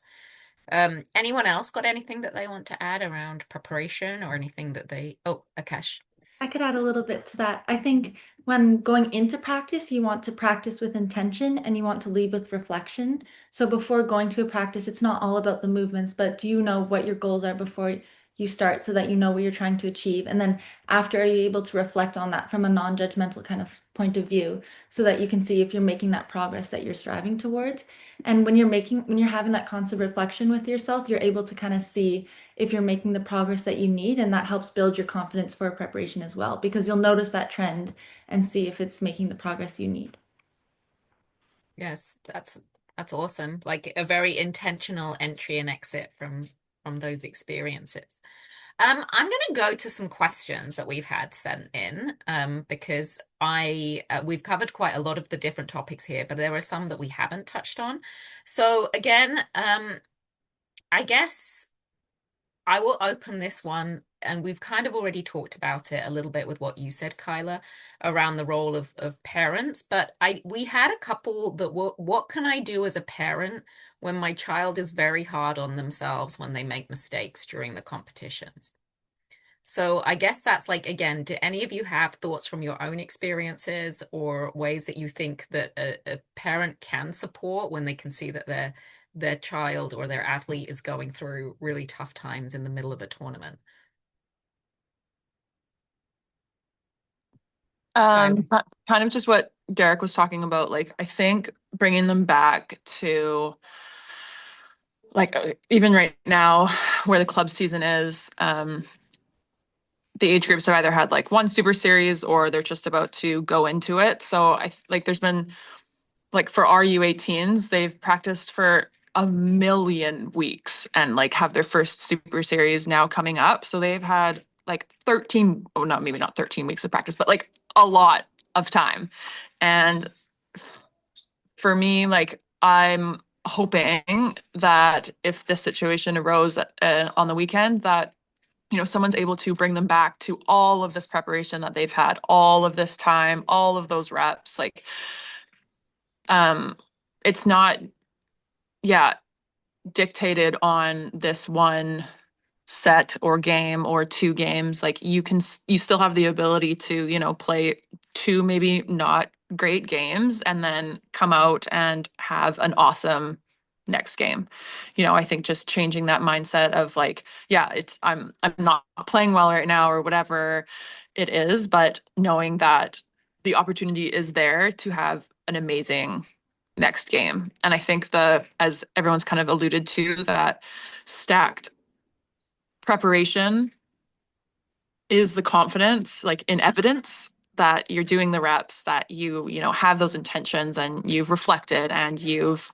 Anyone else got anything that they want to add around preparation or anything that they, oh, Akash.
I could add a little bit to that. I think when going into practice, you want to practice with intention and you want to lead with reflection. So before going to a practice, it's not all about the movements, but do you know what your goals are before you start so that you know what you're trying to achieve? And then after, are you able to reflect on that from a non-judgmental kind of point of view so that you can see if you're making that progress that you're striving towards? And when you're having that constant reflection with yourself, you're able to kind of see if you're making the progress that you need, and that helps build your confidence for preparation as well, because you'll notice that trend and see if it's making the progress you need.
Yes, that's awesome. Like a very intentional entry and exit from those experiences. I'm going to go to some questions that we've had sent in, because I we've covered quite a lot of the different topics here, but there are some that we haven't touched on. So again, I guess I will open this one, and we've kind of already talked about it a little bit with what you said, Kyla, around the role of parents. But we had a couple that were, what can I do as a parent when my child is very hard on themselves when they make mistakes during the competitions? So I guess that's like, again, do any of you have thoughts from your own experiences or ways that you think that a parent can support when they can see that their child or their athlete is going through really tough times in the middle of a tournament? Kyla?
Kind of just what Derek was talking about. Like, I think bringing them back to like even right now where the club season is, the age groups have either had like one super series or they're just about to go into it. So I like there's been like for our U18s, they've practiced for a million weeks and like have their first super series now coming up. So they've had like 13, oh no, maybe not 13 weeks of practice, but like a lot of time. And for me, like hoping that if this situation arose on the weekend, that someone's able to bring them back to all of this preparation that they've had, all of this time, all of those reps. Like, it's not, yeah, dictated on this one set or game or two games. Like, you still have the ability to, play two maybe not great games and then come out and have an awesome next game. I think just changing that mindset of like, yeah, I'm not playing well right now or whatever it is, but knowing that the opportunity is there to have an amazing next game. And I think as everyone's kind of alluded to, that stacked preparation is the confidence, like in evidence that you're doing the reps, that you have those intentions and you've reflected and you've,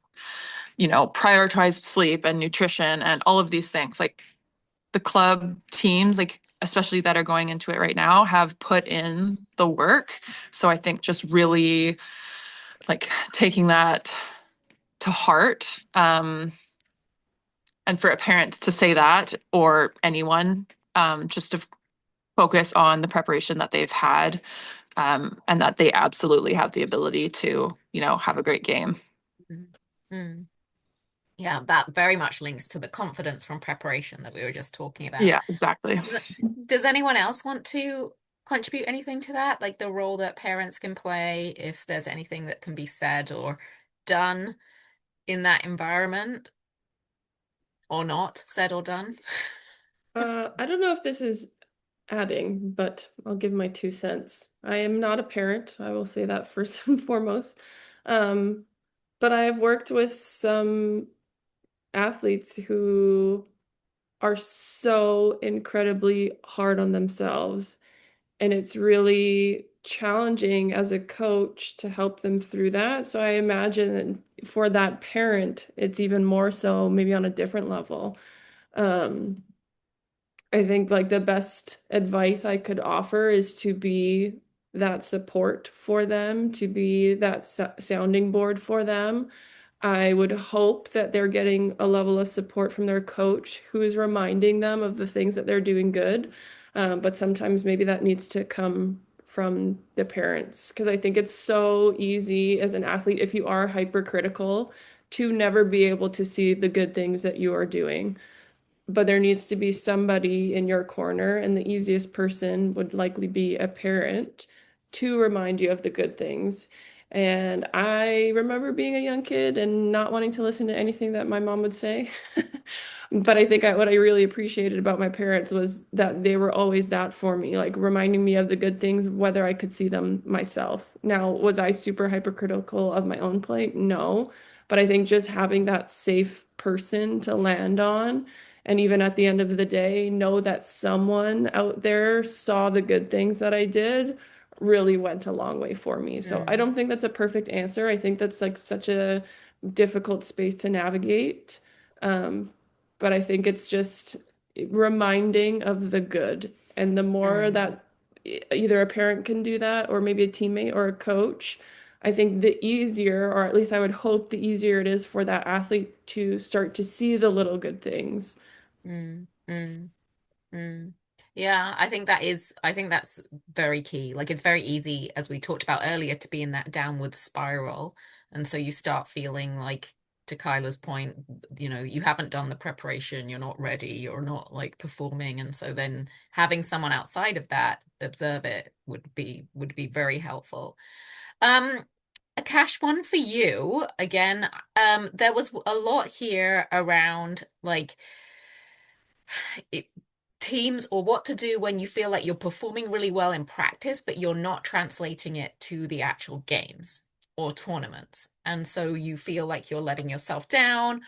prioritized sleep and nutrition and all of these things. Like the club teams, like especially that are going into it right now, have put in the work. So I think just really like taking that to heart, and for a parent to say that, or anyone, just to focus on the preparation that they've had, and that they absolutely have the ability to, have a great game.
Mm. Yeah, that very much links to the confidence from preparation that we were just talking about.
Yeah, exactly.
Does anyone else want to contribute anything to that? Like the role that parents can play, if there's anything that can be said or done in that environment, or not said or done?
I don't know if this is adding, but I'll give my 2 cents. I am not a parent. I will say that first and foremost. Um, but I have worked with some athletes who are so incredibly hard on themselves. And it's really challenging as a coach to help them through that. So I imagine that for that parent, it's even more so, maybe on a different level. Um, I think like the best advice I could offer is to be that support for them, to be that sounding board for them. I would hope that they're getting a level of support from their coach who is reminding them of the things that they're doing good. But sometimes maybe that needs to come from the parents because I think it's so easy as an athlete, if you are hypercritical, to never be able to see the good things that you are doing, but there needs to be somebody in your corner, and the easiest person would likely be a parent to remind you of the good things. And I remember being a young kid and not wanting to listen to anything that my mom would say. But I think what I really appreciated about my parents was that they were always that for me, like reminding me of the good things, whether I could see them myself. Now, was I super hypercritical of my own play? No. But I think just having that safe person to land on, and even at the end of the day, know that someone out there saw the good things that I did really went a long way for me. So I
Mm,
don't think that's a perfect answer. I think that's like such a difficult space to navigate. Um, but I think it's just reminding of the good. And the more
mm,
that either a parent can do that, or maybe a teammate or a coach, I think the easier, or at least I would hope the easier it is for that athlete to start to see the little good things.
mm, mm. Mm. Yeah, I think that's very key. Like it's very easy, as we talked about earlier, to be in that downward spiral. And so you start feeling like, to Kyla's point, you haven't done the preparation, you're not ready, you're not like performing. And so then having someone outside of that observe it would be very helpful. Um, Akash, one for you. Again, there was a lot here around like it, teams, or what to do when you feel like you're performing really well in practice, but you're not translating it to the actual games or tournaments. And so you feel like you're letting yourself down,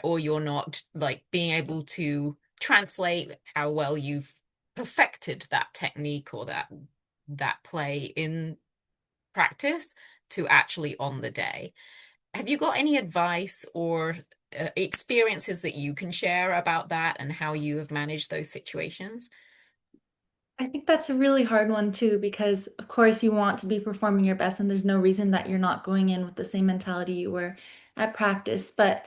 or you're not like being able to translate how well you've perfected that technique or that play in practice to actually on the day. Have you got any advice or experiences that you can share about that and how you have managed those situations?
I think that's a really hard one too, because of course you want to be performing your best, and there's no reason that you're not going in with the same mentality you were at practice. But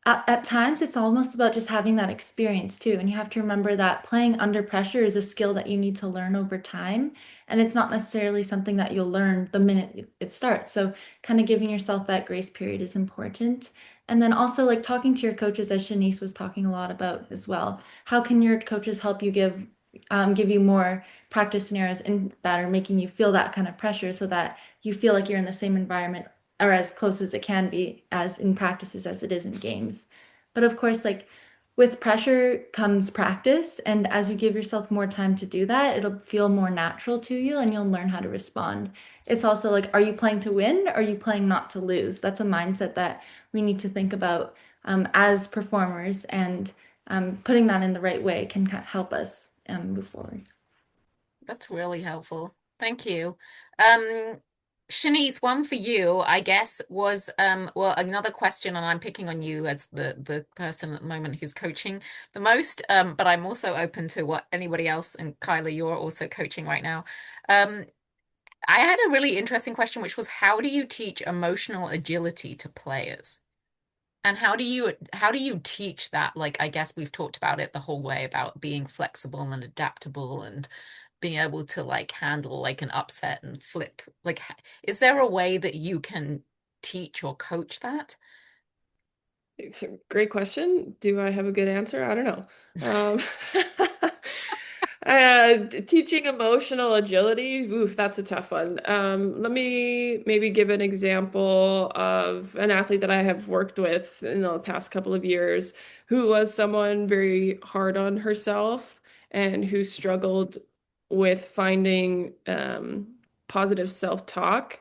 at times it's almost about just having that experience too. And you have to remember that playing under pressure is a skill that you need to learn over time. And it's not necessarily something that you'll learn the minute it starts. So kind of giving yourself that grace period is important. And then also like talking to your coaches, as Shanice was talking a lot about as well. How can your coaches help you give you more practice scenarios and that are making you feel that kind of pressure so that you feel like you're in the same environment or as close as it can be as in practices as it is in games. But of course, like with pressure comes practice, and as you give yourself more time to do that, it'll feel more natural to you and you'll learn how to respond. It's also like, are you playing to win? Or are you playing not to lose? That's a mindset that we need to think about as performers, and putting that in the right way can help us move forward.
That's really helpful. Thank you. Um, Shanice, one for you, I guess, was well, another question, and I'm picking on you as the person at the moment who's coaching the most. But I'm also open to what anybody else, and Kyla, you're also coaching right now. Um, I had a really interesting question, which was how do you teach emotional agility to players? And how do you teach that? Like, I guess we've talked about it the whole way about being flexible and adaptable and being able to like handle like an upset and flip. Like, is there a way that you can teach or coach that?
Great question. Do I have a good answer? I don't know. Teaching emotional agility, oof, that's a tough one. Let me maybe give an example of an athlete that I have worked with in the past couple of years who was someone very hard on herself and who struggled with finding positive self-talk.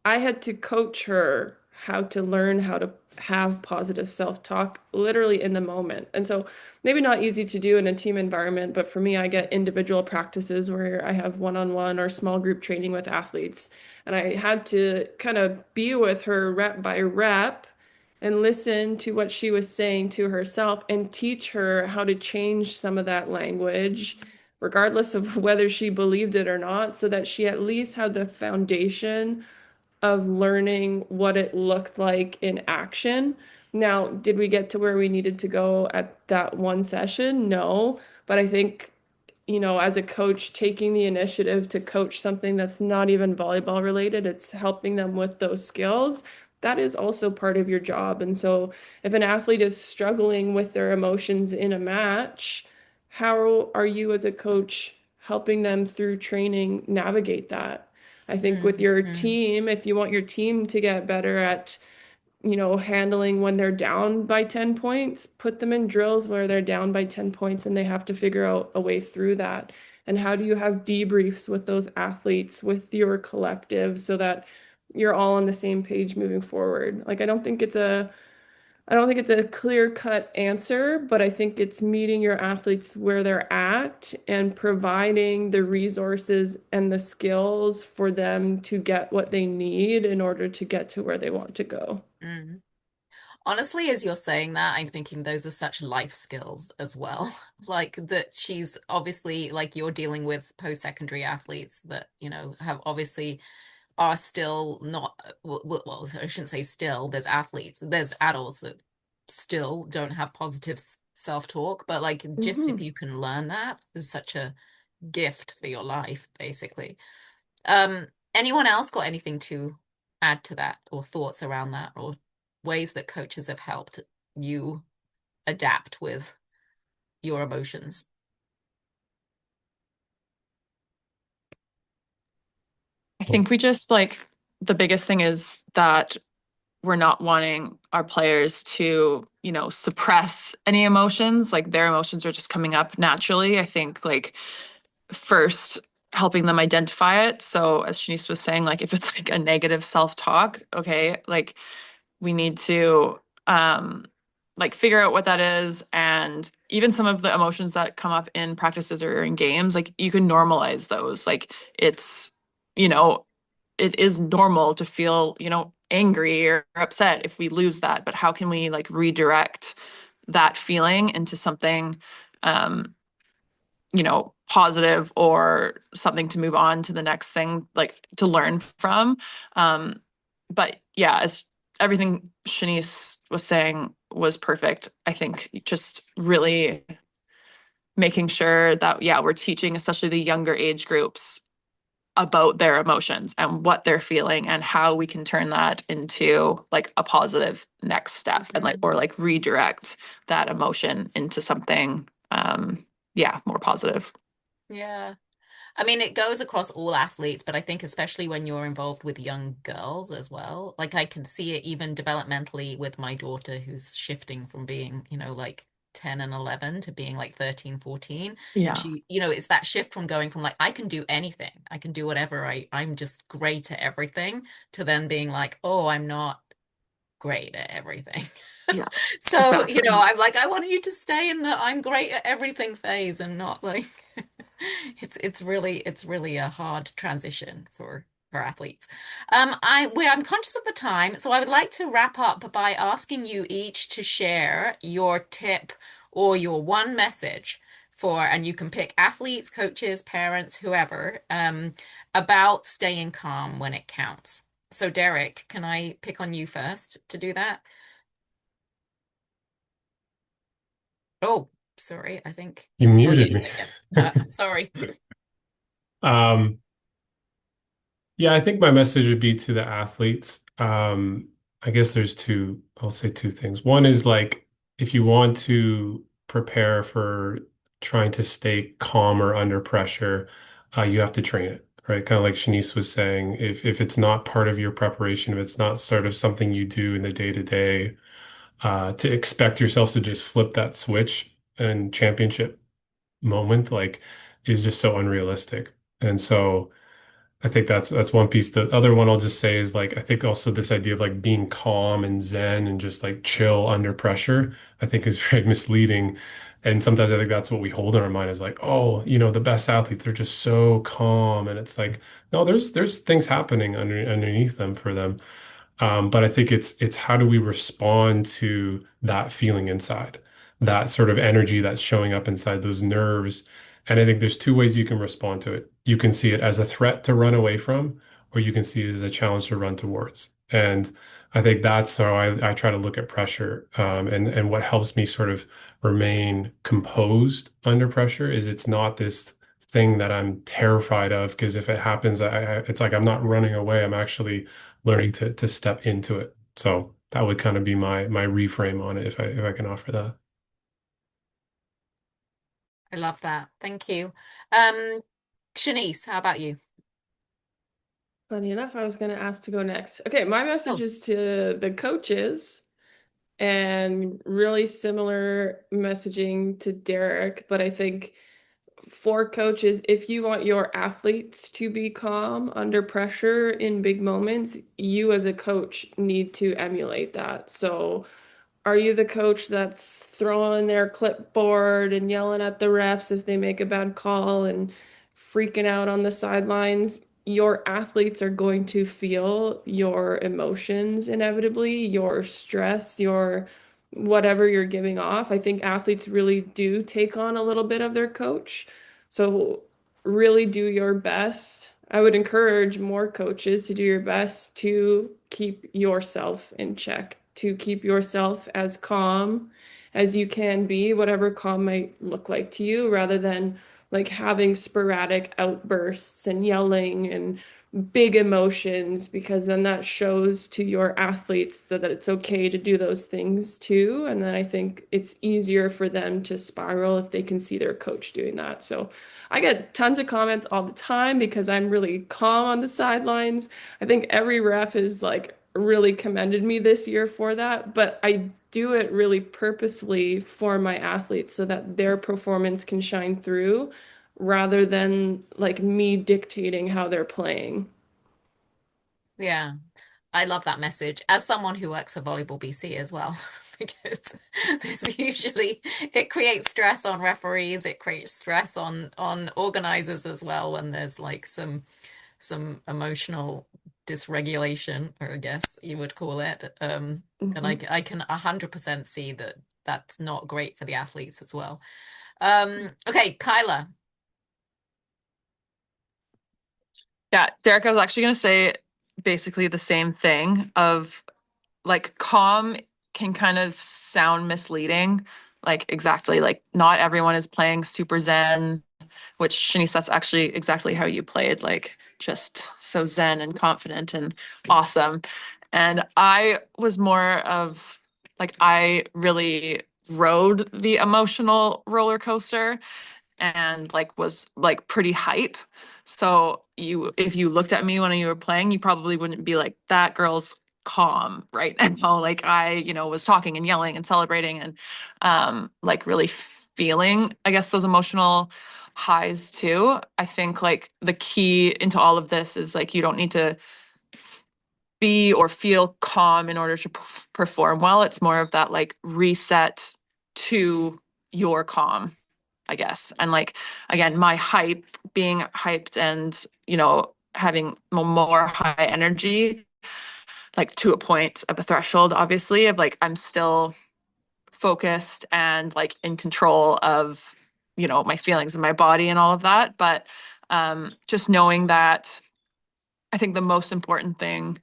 I had to coach her how to learn how to have positive self-talk literally in the moment. And so maybe not easy to do in a team environment, but for me, I get individual practices where I have one-on-one or small group training with athletes. And I had to kind of be with her rep by rep and listen to what she was saying to herself and teach her how to change some of that language, regardless of whether she believed it or not, so that she at least had the foundation of learning what it looked like in action. Now, did we get to where we needed to go at that one session? No, but I think, as a coach, taking the initiative to coach something that's not even volleyball related, it's helping them with those skills. That is also part of your job. And so, if an athlete is struggling with their emotions in a match, how are you as a coach helping them through training navigate that? I think with your
Mm-hmm.
team, if you want your team to get better at, handling when they're down by 10 points, put them in drills where they're down by 10 points and they have to figure out a way through that. And how do you have debriefs with those athletes, with your collective, so that you're all on the same page moving forward? Like, I don't think it's a clear-cut answer, but I think it's meeting your athletes where they're at and providing the resources and the skills for them to get what they need in order to get to where they want to go.
Mm. Honestly, as you're saying that, I'm thinking those are such life skills as well. Like that she's obviously like you're dealing with post-secondary athletes that, have obviously are still not, well, I shouldn't say still, there's athletes, there's adults that still don't have positive self-talk, but like just if
Mhm.
you can learn that is such a gift for your life, basically. Um, Anyone else got anything to add to that or thoughts around that or ways that coaches have helped you adapt with your emotions?
I think we just like the biggest thing is that we're not wanting our players to, suppress any emotions. Like their emotions are just coming up naturally. I think like first helping them identify it. So as Shanice was saying, like if it's like a negative self-talk, okay, like we need to like figure out what that is. And even some of the emotions that come up in practices or in games, like you can normalize those. Like it's, you know, it is normal to feel, angry or upset if we lose that. But how can we like redirect that feeling into something, um, positive or something to move on to the next thing, like to learn from. But yeah, as everything Shanice was saying was perfect. I think just really making sure that, yeah, we're teaching, especially the younger age groups, about their emotions and what they're feeling and how we can turn that into like a positive next step and like, or like redirect that emotion into something, yeah, more positive.
Yeah. I mean, it goes across all athletes, but I think especially when you're involved with young girls as well. Like I can see it even developmentally with my daughter who's shifting from being, like 10 and 11 to being like 13, 14. And
Yeah.
she, it's that shift from going from like, I can do anything. I can do whatever. I'm just great at everything to then being like, oh, I'm not great at everything.
Yeah,
So,
exactly.
I'm like, I want you to stay in the I'm great at everything phase and not like it's really a hard transition for athletes. I'm conscious of the time, so I would like to wrap up by asking you each to share your tip or your one message and you can pick athletes, coaches, parents, whoever, about staying calm when it counts. So, Derek, can I pick on you first to do that? Oh, sorry. I think.
You
Oh, yeah,
muted me.
yeah, sorry.
Um, yeah, I think my message would be to the athletes. I guess I'll say two things. One is like, if you want to prepare for trying to stay calm or under pressure, you have to train it, right? Kind of like Shanice was saying, if it's not part of your preparation, if it's not sort of something you do in the day to day, to expect yourself to just flip that switch and championship moment, like, is just so unrealistic. And so I think that's one piece. The other one I'll just say is like I think also this idea of like being calm and zen and just like chill under pressure, I think is very misleading. And sometimes I think that's what we hold in our mind is like, oh, the best athletes, they're just so calm. And it's like, no, there's things happening underneath them for them. But I think it's how do we respond to that feeling inside, that sort of energy that's showing up inside those nerves. And I think there's two ways you can respond to it. You can see it as a threat to run away from, or you can see it as a challenge to run towards. And I think that's how I try to look at pressure. And what helps me sort of remain composed under pressure is it's not this thing that I'm terrified of, because if it happens, it's like I'm not running away. I'm actually learning to step into it. So that would kind of be my reframe on it if I can offer that.
I love that. Thank you. Um, Shanice, how about you?
Funny enough, I was going to ask to go next. Okay, my message
Oh,
is to the coaches and really similar messaging to Derek, but I think for coaches, if you want your athletes to be calm under pressure in big moments, you as a coach need to emulate that. So are you the coach that's throwing their clipboard and yelling at the refs if they make a bad call and freaking out on the sidelines? Your athletes are going to feel your emotions inevitably, your stress, your whatever you're giving off. I think athletes really do take on a little bit of their coach. So really do your best. I would encourage more coaches to do your best to keep yourself in check, to keep yourself as calm as you can be, whatever calm might look like to you, rather than like having sporadic outbursts and yelling and big emotions, because then that shows to your athletes that it's okay to do those things too. And then I think it's easier for them to spiral if they can see their coach doing that. So I get tons of comments all the time because I'm really calm on the sidelines. I think every ref is like really commended me this year for that, but I do it really purposely for my athletes so that their performance can shine through rather than like me dictating how they're playing.
yeah. I love that message as someone who works for Volleyball BC as well, because there's usually it creates stress on referees, it creates stress on organizers as well when there's like some emotional dysregulation, or I guess you would call it. And
Mhm.
I can 100% see that that's not great for the athletes as well. Okay, Kyla.
Yeah, Derek, I was actually going to say basically the same thing of like calm can kind of sound misleading. Like exactly, like not everyone is playing super zen, which Shanice, that's actually exactly how you played, like just so zen and confident and awesome. And I was more of like I really rode the emotional roller coaster and like was like pretty hype. So if you looked at me when you were playing, you probably wouldn't be like, that girl's calm right now. Like was talking and yelling and celebrating and like really feeling, I guess, those emotional highs too. I think like the key into all of this is like you don't need to be or feel calm in order to perform well. It's more of that like reset to your calm, I guess. And like again, my hype, being hyped and having more high energy, like to a point of a threshold, obviously, of like I'm still focused and like in control of my feelings and my body and all of that. But just knowing that I think the most important thing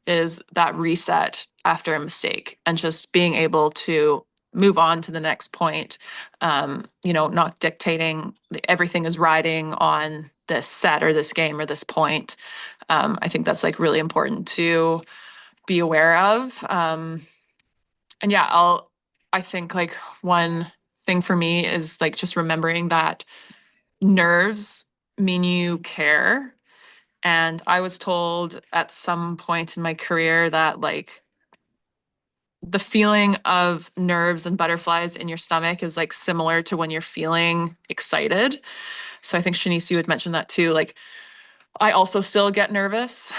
is that reset after a mistake and just being able to move on to the next point. Not dictating everything is riding on this set or this game or this point. I think that's like really important to be aware of. And yeah, I think like one thing for me is like just remembering that nerves mean you care. And I was told at some point in my career that like the feeling of nerves and butterflies in your stomach is like similar to when you're feeling excited. So I think Shanice, you had mentioned that too. Like I also still get nervous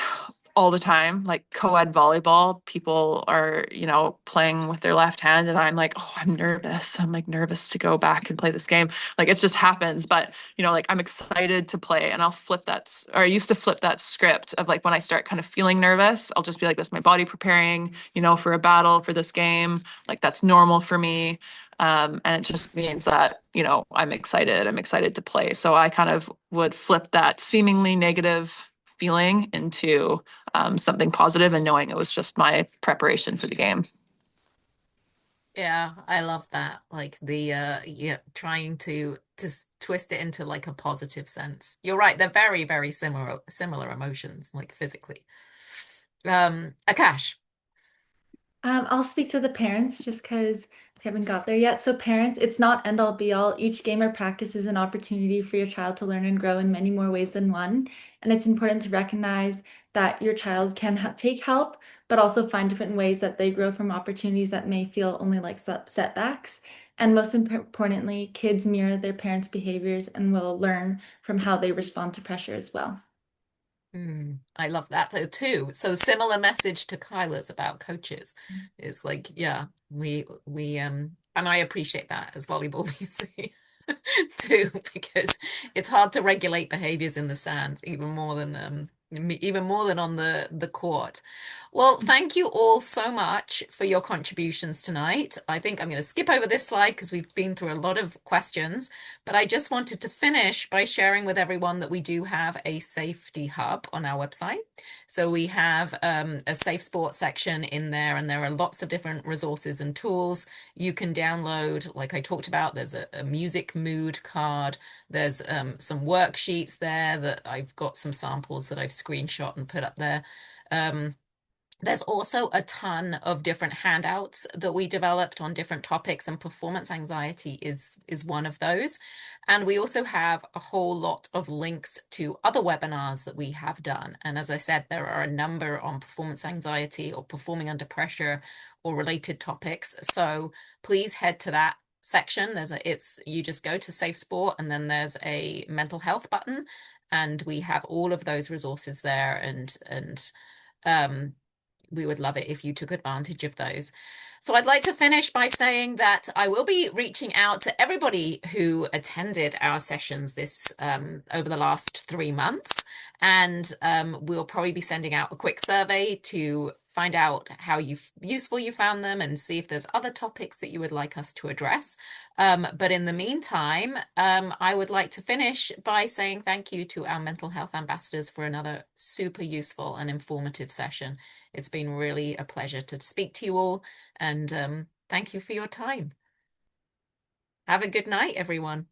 all the time. Like co-ed volleyball, people are, playing with their left hand and I'm like, oh, I'm nervous. I'm like nervous to go back and play this game. Like it just happens. But, like I'm excited to play and I'll flip that, or I used to flip that script of like when I start kind of feeling nervous, I'll just be like, this is my body preparing, for a battle for this game. Like that's normal for me. And it just means that, I'm excited. I'm excited to play. So I kind of would flip that seemingly negative feeling into something positive and knowing it was just my preparation for the game.
Yeah, I love that. Like the yeah, trying to twist it into like a positive sense. You're right, they're very, very similar emotions, like physically. Akash.
I'll speak to the parents just because we haven't got there yet. So, parents, it's not end all be all. Each game or practice is an opportunity for your child to learn and grow in many more ways than one. And it's important to recognize that your child can take help, but also find different ways that they grow from opportunities that may feel only like setbacks. And most importantly, kids mirror their parents' behaviors and will learn from how they respond to pressure as well.
I love that. So too. So similar message to Kyla's about coaches is like, yeah, we and I appreciate that as volleyball VC too, because it's hard to regulate behaviors in the sands even more than even more than on the court. Well, thank you all so much for your contributions tonight. I think I'm going to skip over this slide because we've been through a lot of questions, but I just wanted to finish by sharing with everyone that we do have a safety hub on our website. So we have a safe sports section in there, and there are lots of different resources and tools you can download. Like I talked about, there's a music mood card. There's some worksheets there that I've got some samples that I've screenshot and put up there. Um, there's also a ton of different handouts that we developed on different topics, and performance anxiety is one of those. And we also have a whole lot of links to other webinars that we have done. And as I said, there are a number on performance anxiety or performing under pressure or related topics. So please head to that section. You just go to Safe Sport and then there's a mental health button, and we have all of those resources there, and um we would love it if you took advantage of those. So I'd like to finish by saying that I will be reaching out to everybody who attended our sessions this over the last 3 months, and we'll probably be sending out a quick survey to find out how useful you found them and see if there's other topics that you would like us to address. But in the meantime, I would like to finish by saying thank you to our mental health ambassadors for another super useful and informative session. It's been really a pleasure to speak to you all, and thank you for your time. Have a good night, everyone.